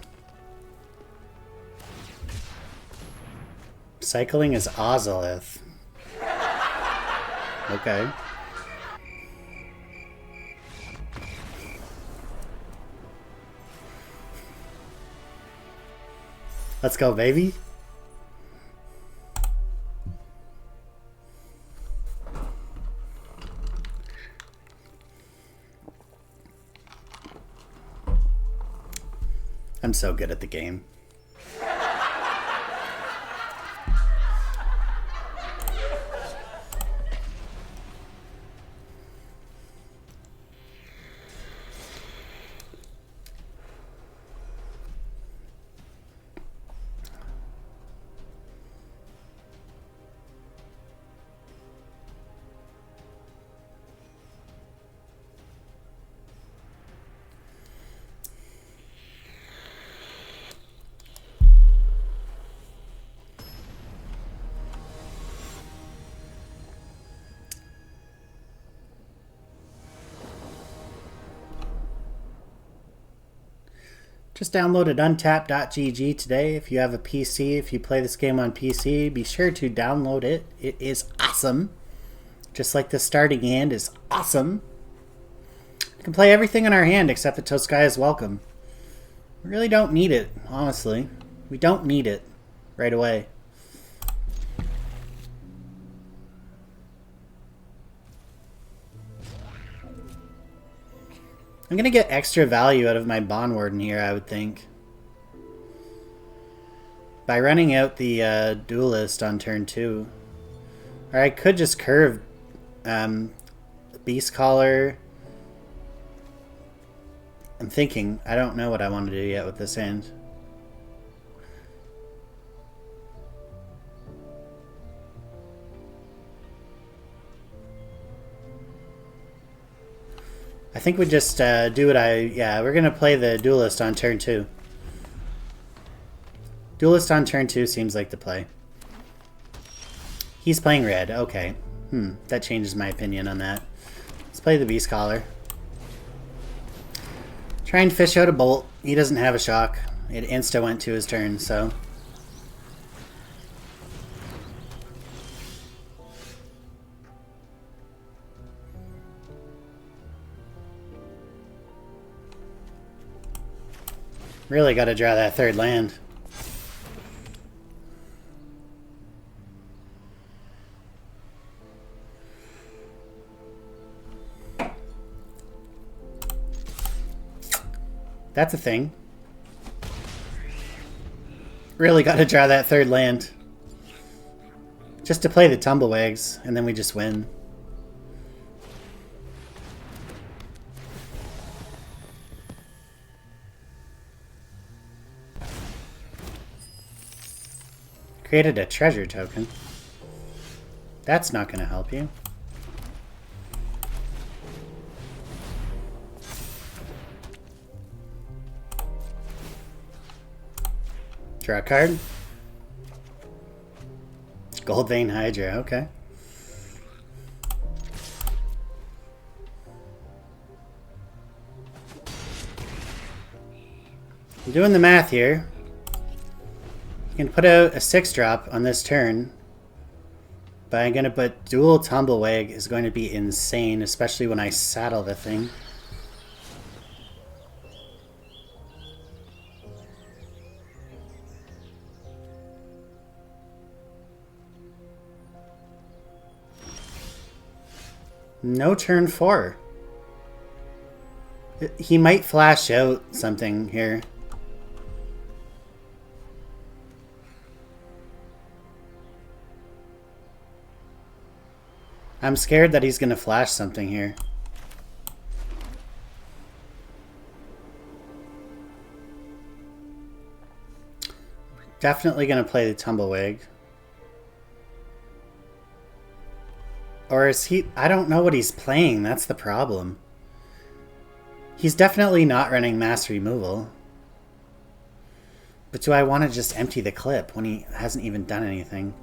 Cycling is Ozolith. Okay. Let's go, baby. I'm so good at the game. Just downloaded untap.gg today. If you have a PC, if you play this game on PC, be sure to download it. It is awesome. Just like the starting hand is awesome. We can play everything in our hand except the Toskai is welcome. We really don't need it, honestly. We don't need it right away. I'm going to get extra value out of my Bond Warden here, I would think. By running out the Duelist on turn 2. Or I could just curve Beast Collar. I'm thinking. I don't know what I want to do yet with this hand. I think we just do what yeah, we're going to play the Duelist on turn 2. Duelist on turn 2 seems like the play. He's playing red. Okay. That changes my opinion on that. Let's play the Beast Collar. Try and fish out a bolt. He doesn't have a shock. It insta went to his turn, so... Really got to draw that third land. That's a thing. Really got to draw that third land. Just to play the Tumblewags, and then we just win. Created a treasure token. That's not going to help you. Draw a card. Gold Vein Hydra, okay. I'm doing the math here. You can put out a 6-drop on this turn, but I'm going to put dual Tumblewag is going to be insane, especially when I saddle the thing. No turn 4. He might flash out something here. I'm scared that he's going to flash something here. Definitely going to play the Tumblewag. Or is he... I don't know what he's playing. That's the problem. He's definitely not running mass removal. But do I want to just empty the clip when he hasn't even done anything?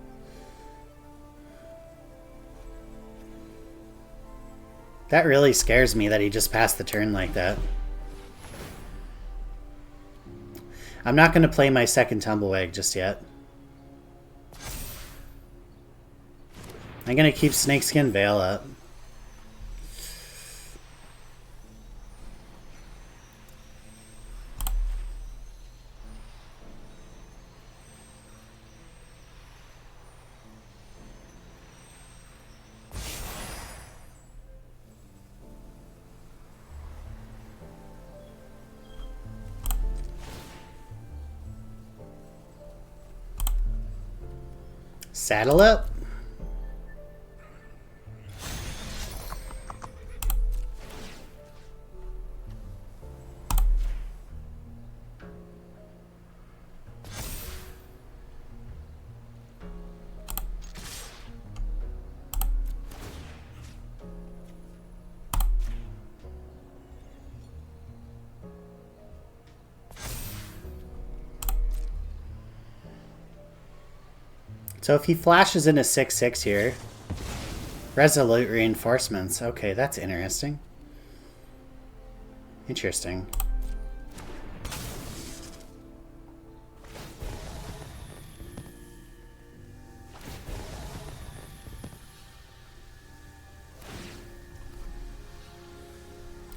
That really scares me that he just passed the turn like that. I'm not going to play my second Tumblewag just yet. I'm going to keep Snakeskin Veil up. Saddle up. So if he flashes in a 6/6 here, Resolute Reinforcements. Okay, that's interesting. Interesting.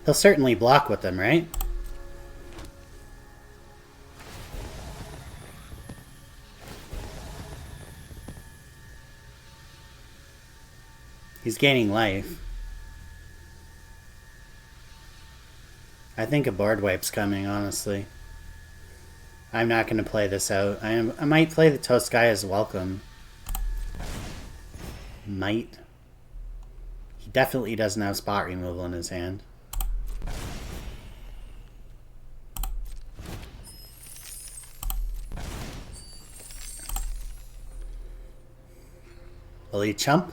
He'll certainly block with them, right? He's gaining life. I think a board wipe's coming, honestly. I'm not going to play this out. I might play the Toast Guy as welcome. Might. He definitely doesn't have spot removal in his hand. Will he chump?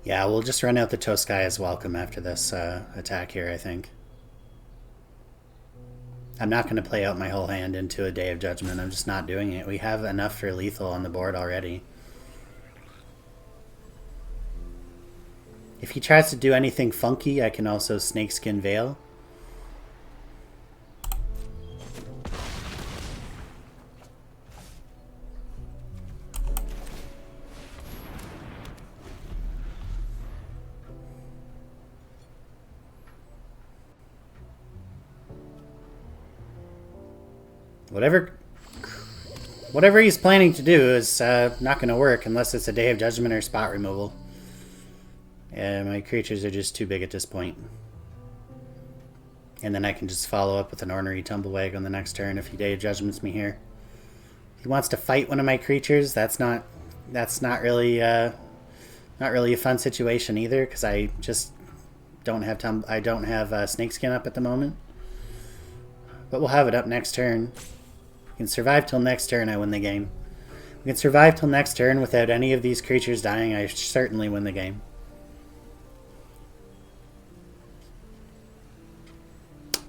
Yeah, we'll just run out the Toast Guy as welcome after this attack here, I think. I'm not going to play out my whole hand into a Day of Judgment. I'm just not doing it. We have enough for lethal on the board already. If he tries to do anything funky, I can also Snakeskin Veil. Whatever he's planning to do is not going to work unless it's a Day of Judgment or spot removal. And my creatures are just too big at this point. And then I can just follow up with an Ornery Tumblewag on the next turn if he Day of Judgments me here. If he wants to fight one of my creatures, that's not really a fun situation either, because I just don't have Snakeskin up at the moment. But we'll have it up next turn. We can survive till next turn, I win the game. We can survive till next turn without any of these creatures dying, I certainly win the game.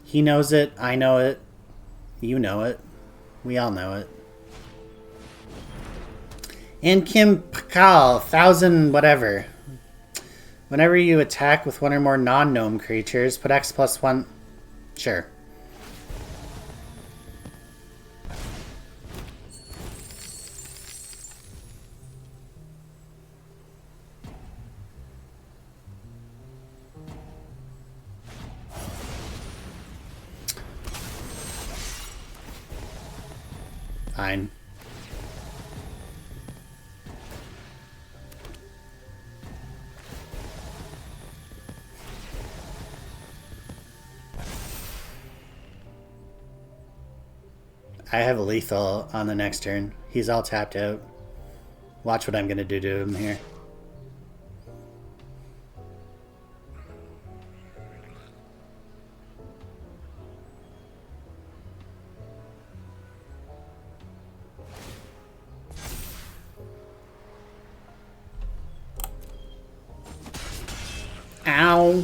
He knows it, I know it, you know it, we all know it. And Kim Pakal, 1000 whatever. Whenever you attack with one or more non-gnome creatures, put X+1... Sure. Fine. I have a lethal on the next turn. He's all tapped out. Watch what I'm going to do to him here. Ow.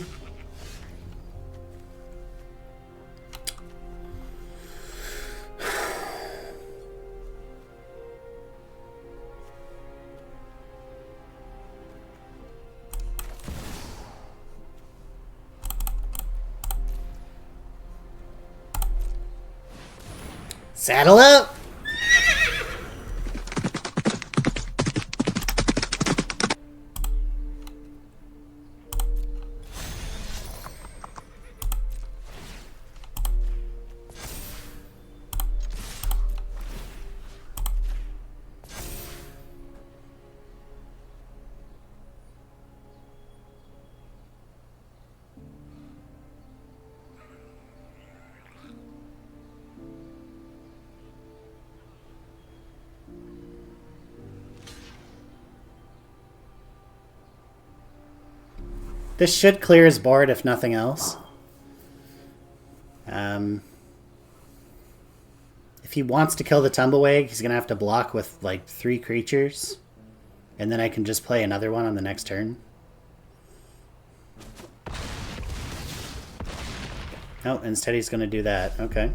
Saddle up! This should clear his board, if nothing else. If he wants to kill the Tumblewag, he's going to have to block with, like, 3 creatures. And then I can just play another one on the next turn. Oh, instead he's going to do that. Okay.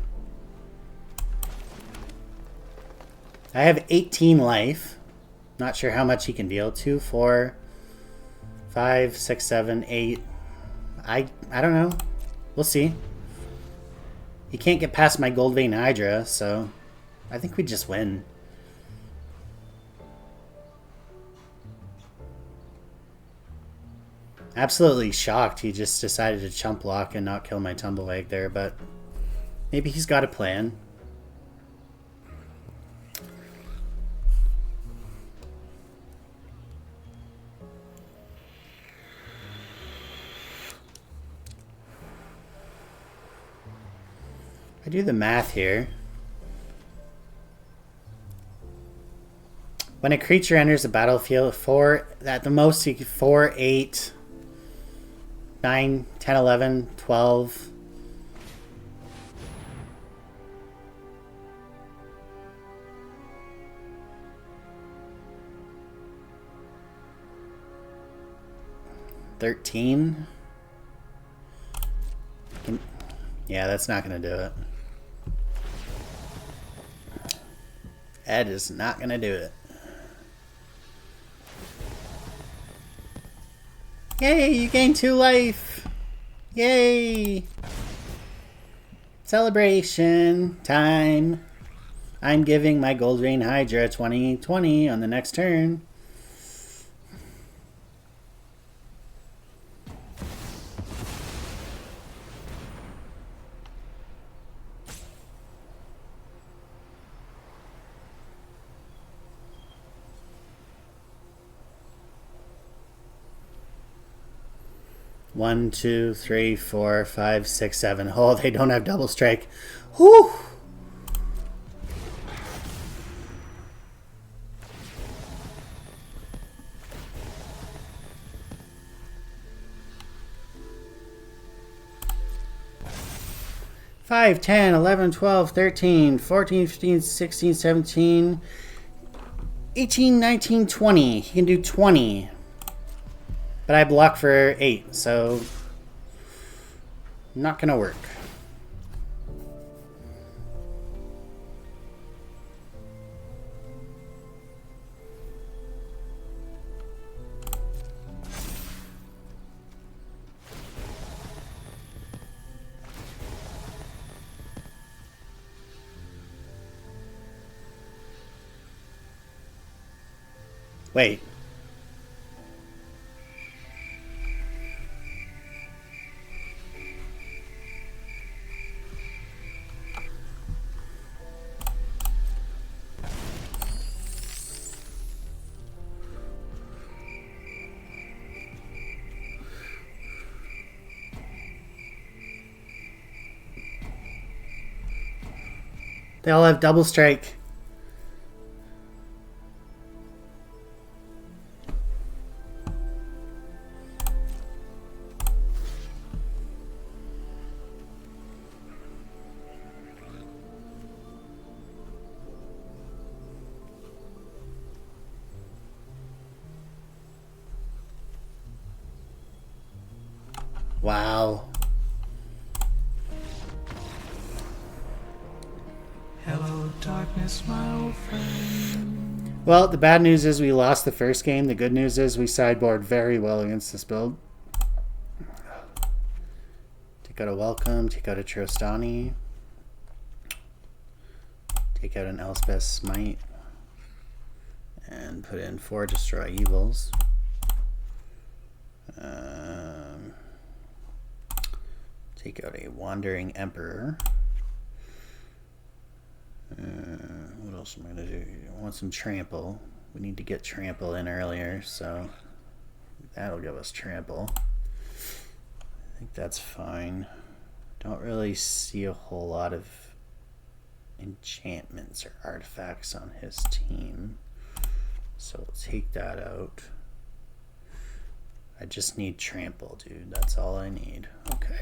I have 18 life. Not sure how much he can deal. 2, 4... 5, 6, 7, 8. I don't know. We'll see. He can't get past my Gold Vein Hydra, so I think we just win. Absolutely shocked he just decided to chump block and not kill my Tumblewag there, but maybe he's got a plan. I do the math here. When a creature enters the battlefield, at the most, 4, 8, 9, 10, 11, 12. $13. Yeah, that's not going to do it. That is not going to do it. Yay, you gained 2 life. Yay. Celebration time. I'm giving my Gold Rain Hydra 2020 on the next turn. One, 2, 3, 4, 5, 6, 7. Oh, they don't have double strike. Whew. Five, 10, 11, 12, 13, 14, 15, 16, 17, 18, 19, 20. He can do 20. But I block for 8, so not gonna work. Wait. They all have double strike. Wow. Hello, darkness, my old friend. Well, the bad news is we lost the first game. The good news is we sideboard very well against this build. Take out a Welcome, take out a Trostani, take out an Elspeth Smite, and put in 4 Destroy Evils. Take out a Wandering Emperor. What else am I going to do? I want some Trample. We need to get Trample in earlier, so that'll give us Trample. I think that's fine. Don't really see a whole lot of enchantments or artifacts on his team, so we'll take that out. I just need Trample, dude. That's all I need. Okay.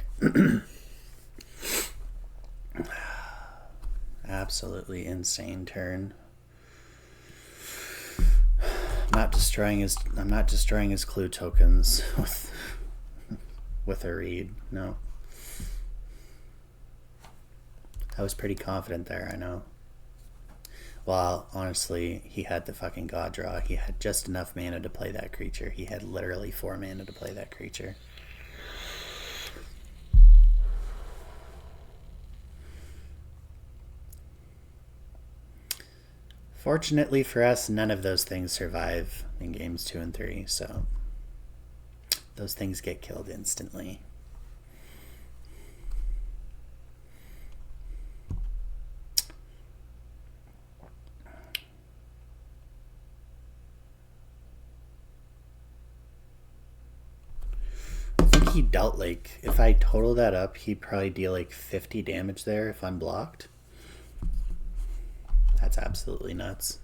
Absolutely insane turn. I'm not destroying his clue tokens with a read. No. I was pretty confident there, I know. Well, honestly, he had the fucking God draw. He had just enough mana to play that creature. He had literally 4 mana to play that creature. Fortunately for us, none of those things survive in games 2 and 3, so those things get killed instantly. I think he dealt like, if I total that up, he'd probably deal like 50 damage there if I'm blocked. That's absolutely nuts.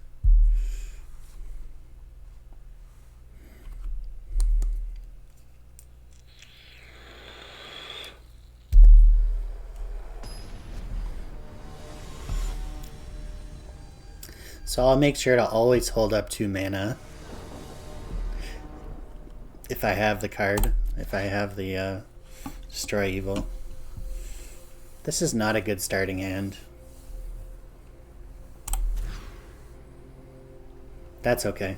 So I'll make sure to always hold up 2 mana. If I have the card. If I have the Destroy Evil. This is not a good starting hand. That's okay.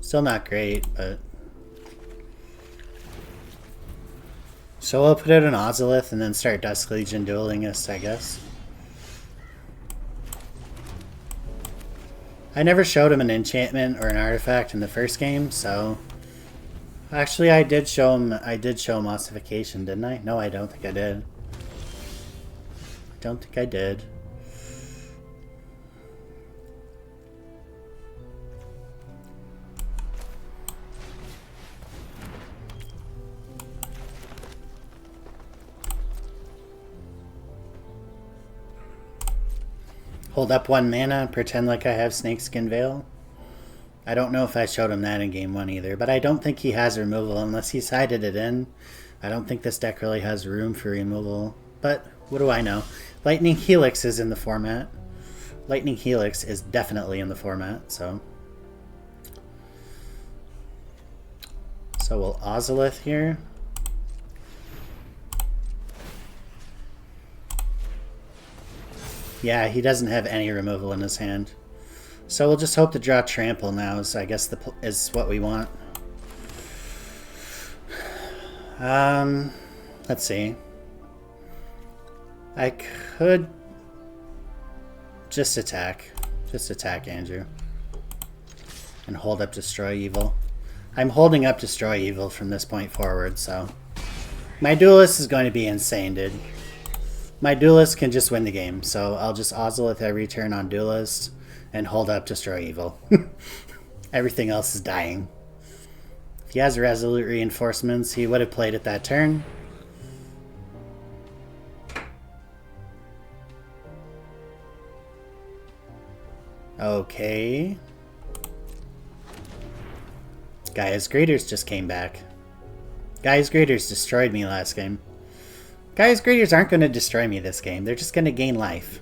Still not great, but... So we'll put out an Ozolith and then start Dusk Legion dueling us, I guess. I never showed him an enchantment or an artifact in the first game, so... Actually, I did show him Ossification, didn't I? No, I don't think I did. I don't think I did. Hold up 1 mana, pretend like I have Snakeskin Veil. I don't know if I showed him that in game 1 either, but I don't think he has removal unless he sided it in. I don't think this deck really has room for removal, but what do I know? Lightning Helix is in the format. Lightning Helix is definitely in the format, so... So we'll Ozolith here. Yeah, he doesn't have any removal in his hand. So we'll just hope to draw Trample now, is I guess is what we want. Let's see. I could just attack. Just attack Andrew. And hold up Destroy Evil. I'm holding up Destroy Evil from this point forward, so... My Duelist is going to be insane, dude. My Duelist can just win the game, so I'll just Ozolith every turn on Duelist and hold up Destroy Evil. Everything else is dying. If he has Resolute Reinforcements, he would have played it that turn. Okay. Gaia's Greeters just came back. Gaia's Greeters destroyed me last game. Gaia's Greeters aren't going to destroy me this game. They're just going to gain life.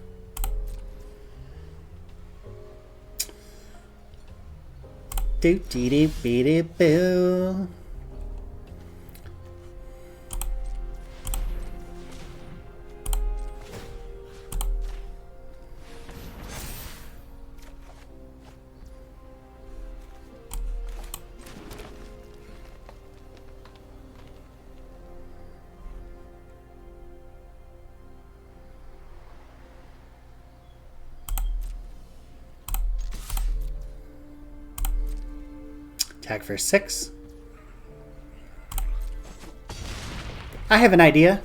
Doo-dee-dee-bee-dee-boo. Attack for 6. I have an idea.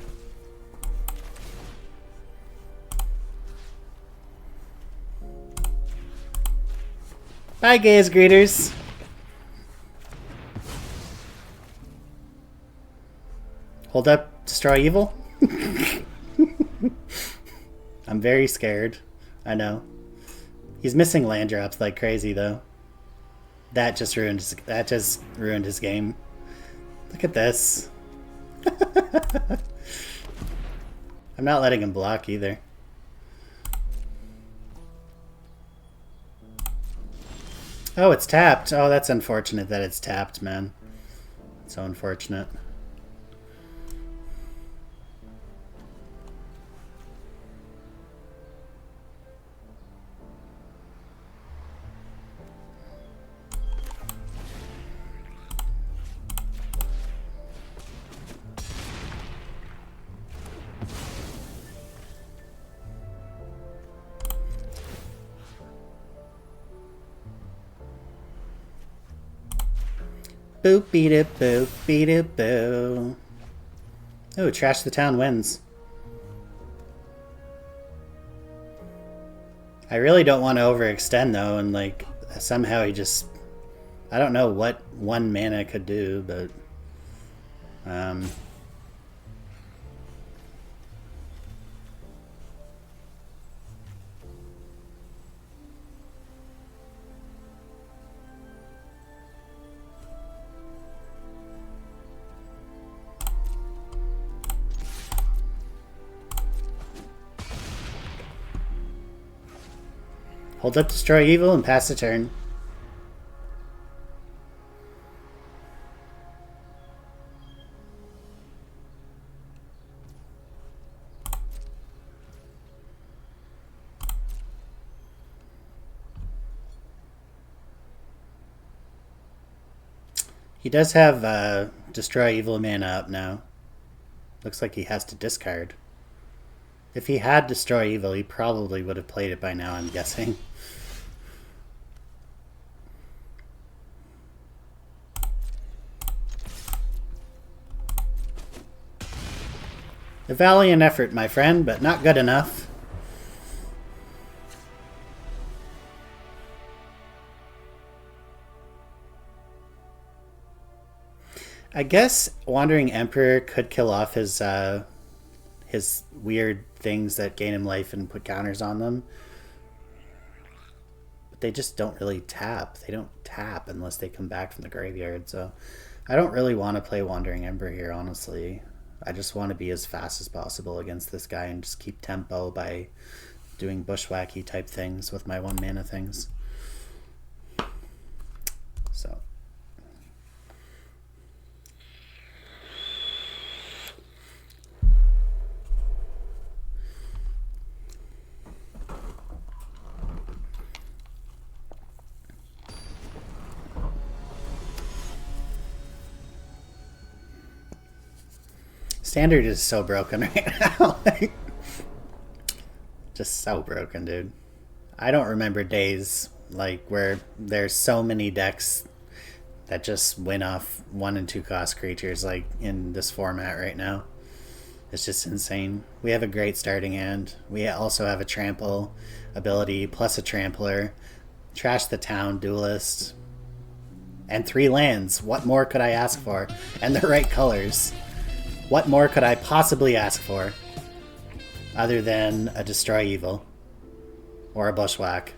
Bye, Gaia's Greeters. Hold up, Destroy Evil. I'm very scared. I know. He's missing land drops like crazy, though. That just ruined his game. Look at this. I'm not letting him block either. Oh, it's tapped. Oh, that's unfortunate that it's tapped, man. So unfortunate. Boop beat it boop beat it boo. Oh, Trash the Town wins. I really don't want to overextend though, and like somehow he just, I don't know what 1 mana could do, but hold up Destroy Evil and pass the turn. He does have Destroy Evil mana up now. Looks like he has to discard. If he had Destroy Evil, he probably would have played it by now, I'm guessing. A valiant effort, my friend, but not good enough. I guess Wandering Emperor could kill off his weird things that gain him life and put counters on them. But they just don't really tap. They don't tap unless they come back from the graveyard. So I don't really want to play Wandering Emperor here, honestly. I just want to be as fast as possible against this guy and just keep tempo by doing bushwhacky type things with my 1 mana things. So Standard is so broken right now. Just so broken, dude. I don't remember days like where there's so many decks that just win off 1 and 2 cost creatures like in this format right now. It's just insane. We have a great starting hand. We also have a trample ability plus a trampler, Trash the Town, Duelist, and 3 lands. What more could I ask for? And the right colors. What more could I possibly ask for other than a Destroy Evil or a Bushwhack?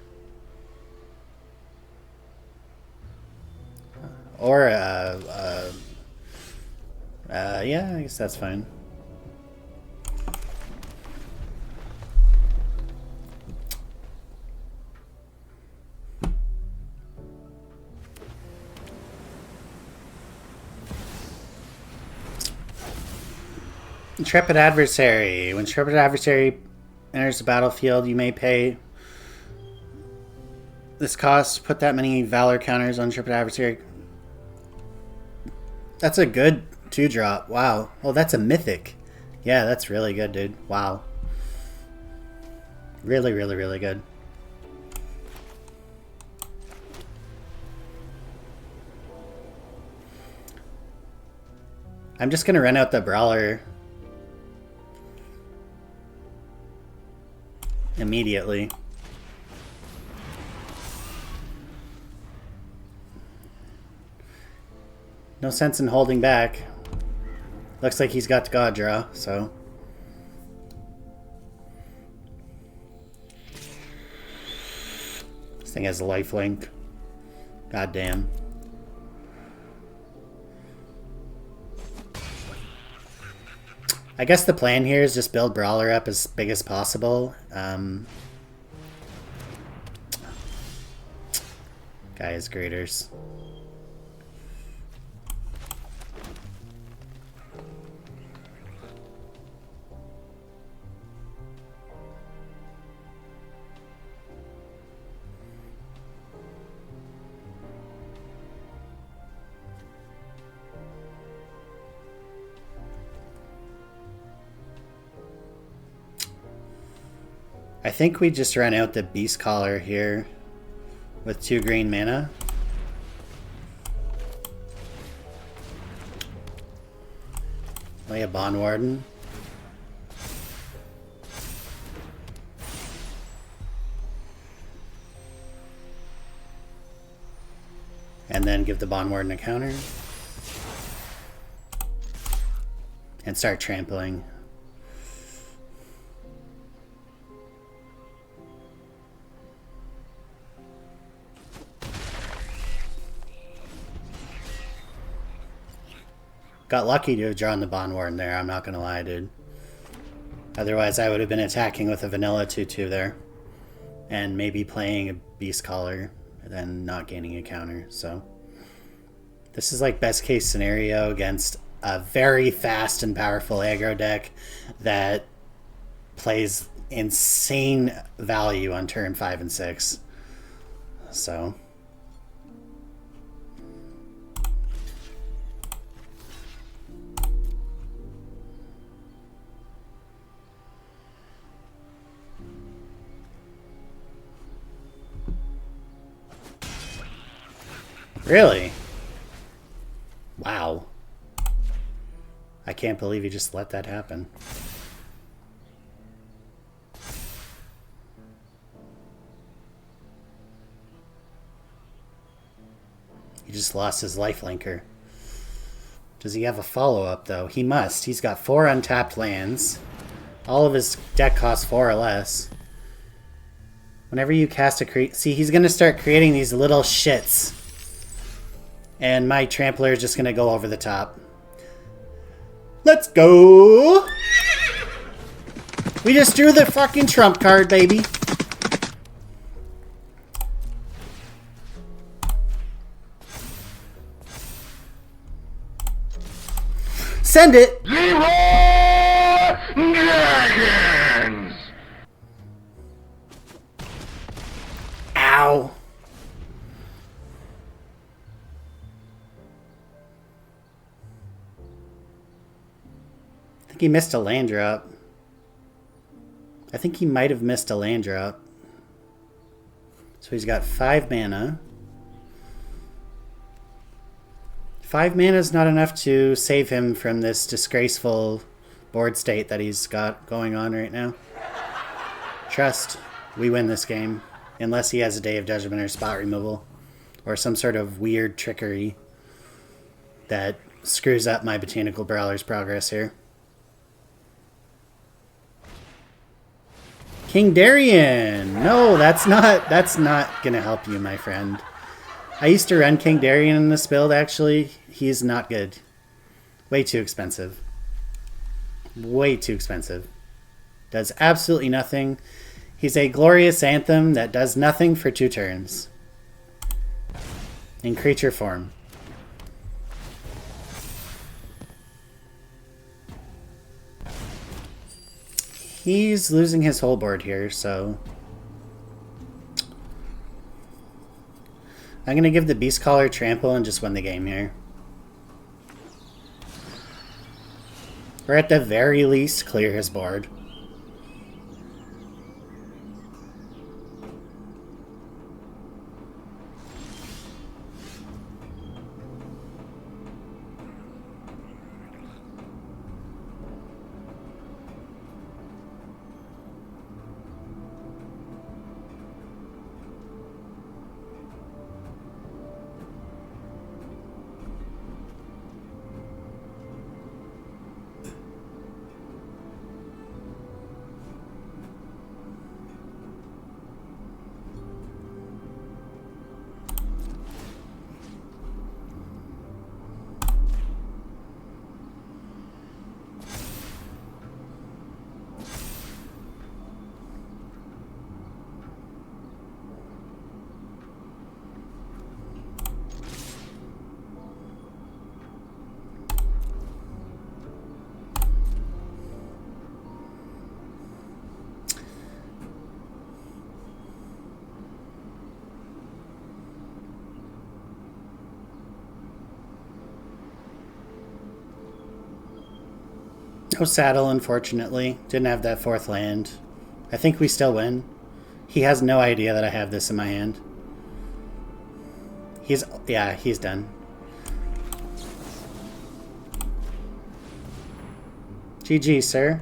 Or yeah, I guess that's fine. Intrepid Adversary. When Intrepid Adversary enters the battlefield, you may pay this cost, put that many Valor counters on Intrepid Adversary. That's a good 2-drop. Wow. Oh, that's a mythic. Yeah, that's really good, dude. Wow. Really, really, really good. I'm just going to run out the Brawler immediately. No sense in holding back. Looks like he's got the God draw, so. This thing has a lifelink. God damn. I guess the plan here is just build Brawler up as big as possible. Guy has graders. I think we just ran out the Beast Collar here with 2 green mana. Play a Bond Warden. And then give the Bond Warden a counter. And start trampling. Got lucky to have drawn the Bond Warden there, I'm not gonna lie, dude. Otherwise I would have been attacking with a vanilla 2-2 there. And maybe playing a Beast Caller, and then not gaining a counter, so. This is like best case scenario against a very fast and powerful aggro deck that plays insane value on turn 5 and 6. So. Really? Wow. I can't believe you just let that happen. He just lost his lifelinker. Does he have a follow-up, though? He must. He's got 4 untapped lands. All of his deck costs 4 or less. Whenever you cast a create... See, he's going to start creating these little shits. And my Trampler is just going to go over the top. Let's go! We just drew the fucking trump card, baby. Send it! Dragons! Ow. I think he missed a land drop. I think he might have missed a land drop. So he's got 5 mana. 5 mana is not enough to save him from this disgraceful board state that he's got going on right now. Trust, we win this game. Unless he has a Day of Judgment or spot removal. Or some sort of weird trickery that screws up my Botanical Brawler's progress here. King Darien! No, that's not gonna help you, my friend. I used to run King Darien in this build, actually. He's not good. Way too expensive. Way too expensive. Does absolutely nothing. He's a glorious anthem that does nothing for 2 turns. In creature form. He's losing his whole board here, so... I'm going to give the Beast Caller Trample and just win the game here. Or at the very least, clear his board. No saddle, unfortunately. Didn't have that 4th land. I think we still win. He has no idea that I have this in my hand. Yeah, he's done. GG, sir.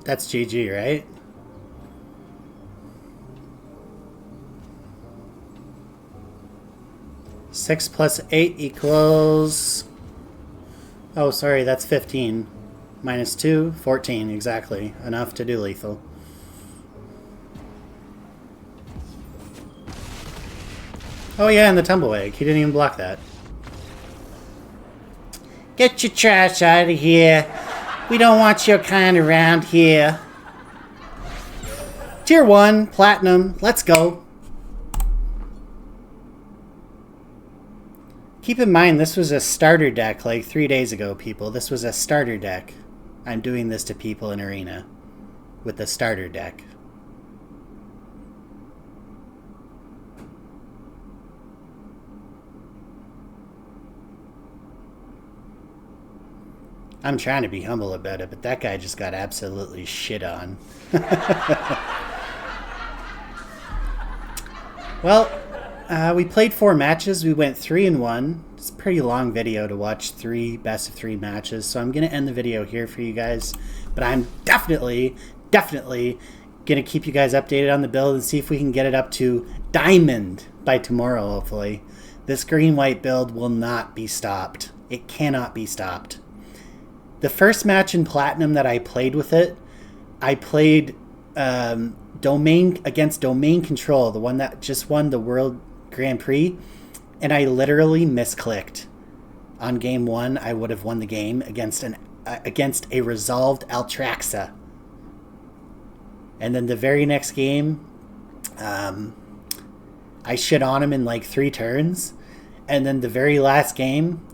That's GG, right? Six plus 8 equals... Oh, sorry, that's 15. Minus 2, 14, exactly. Enough to do lethal. Oh yeah, and the tumbleweed. He didn't even block that. Get your trash out of here. We don't want your kind around here. Tier 1, Platinum, let's go. Keep in mind, this was a starter deck like 3 days ago, people. This was a starter deck. I'm doing this to people in Arena with the starter deck. I'm trying to be humble about it, but that guy just got absolutely shit on. Well, we played 4 matches. We went 3-1. It's a pretty long video to watch 3 best of 3 matches, so I'm going to end the video here for you guys. But I'm definitely going to keep you guys updated on the build and see if we can get it up to Diamond by tomorrow, hopefully. This green-white build will not be stopped. It cannot be stopped. The first match in Platinum that I played with it, I played Domain against Domain Control, the one that just won the World Grand Prix, and I literally misclicked. On game 1, I would have won the game against a resolved Altraxa. And then the very next game, I shit on him in like 3 turns, and then the very last game,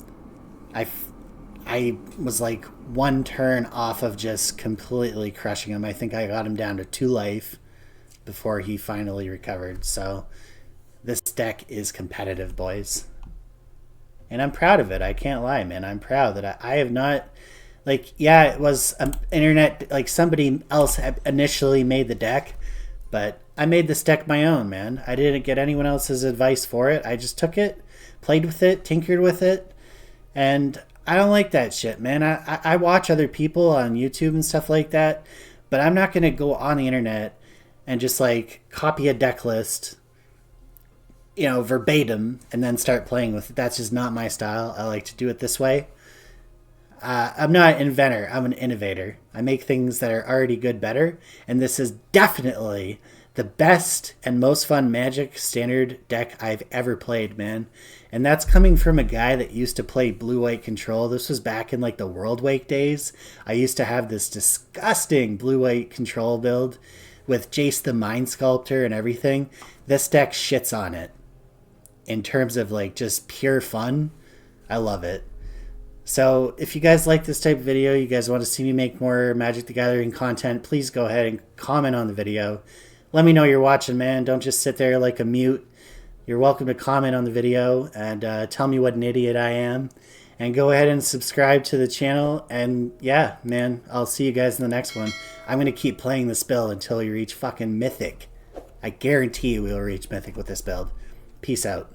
I was like 1 turn off of just completely crushing him. I think I got him down to 2 life before he finally recovered. So this deck is competitive, boys. And I'm proud of it. I can't lie, man. I'm proud that I have not... Like, yeah, it was internet... Like, somebody else initially made the deck. But I made this deck my own, man. I didn't get anyone else's advice for it. I just took it, played with it, tinkered with it. And... I don't like that shit, man. I watch other people on YouTube and stuff like that, but I'm not going to go on the internet and just like copy a deck list, you know, verbatim and then start playing with it. That's just not my style. I like to do it this way. I'm not an inventor. I'm an innovator. I make things that are already good better, and this is definitely the best and most fun Magic standard deck I've ever played, man. And that's coming from a guy that used to play blue-white control. This was back in like the World Wake days. I used to have this disgusting blue-white control build with Jace the Mind Sculptor and everything. This deck shits on it. In terms of like just pure fun, I love it. So if you guys like this type of video, you guys want to see me make more Magic the Gathering content, please go ahead and comment on the video. Let me know you're watching, man. Don't just sit there like a mute. You're welcome to comment on the video and tell me what an idiot I am. And go ahead and subscribe to the channel. And yeah, man, I'll see you guys in the next one. I'm going to keep playing this build until we reach fucking Mythic. I guarantee you we'll reach Mythic with this build. Peace out.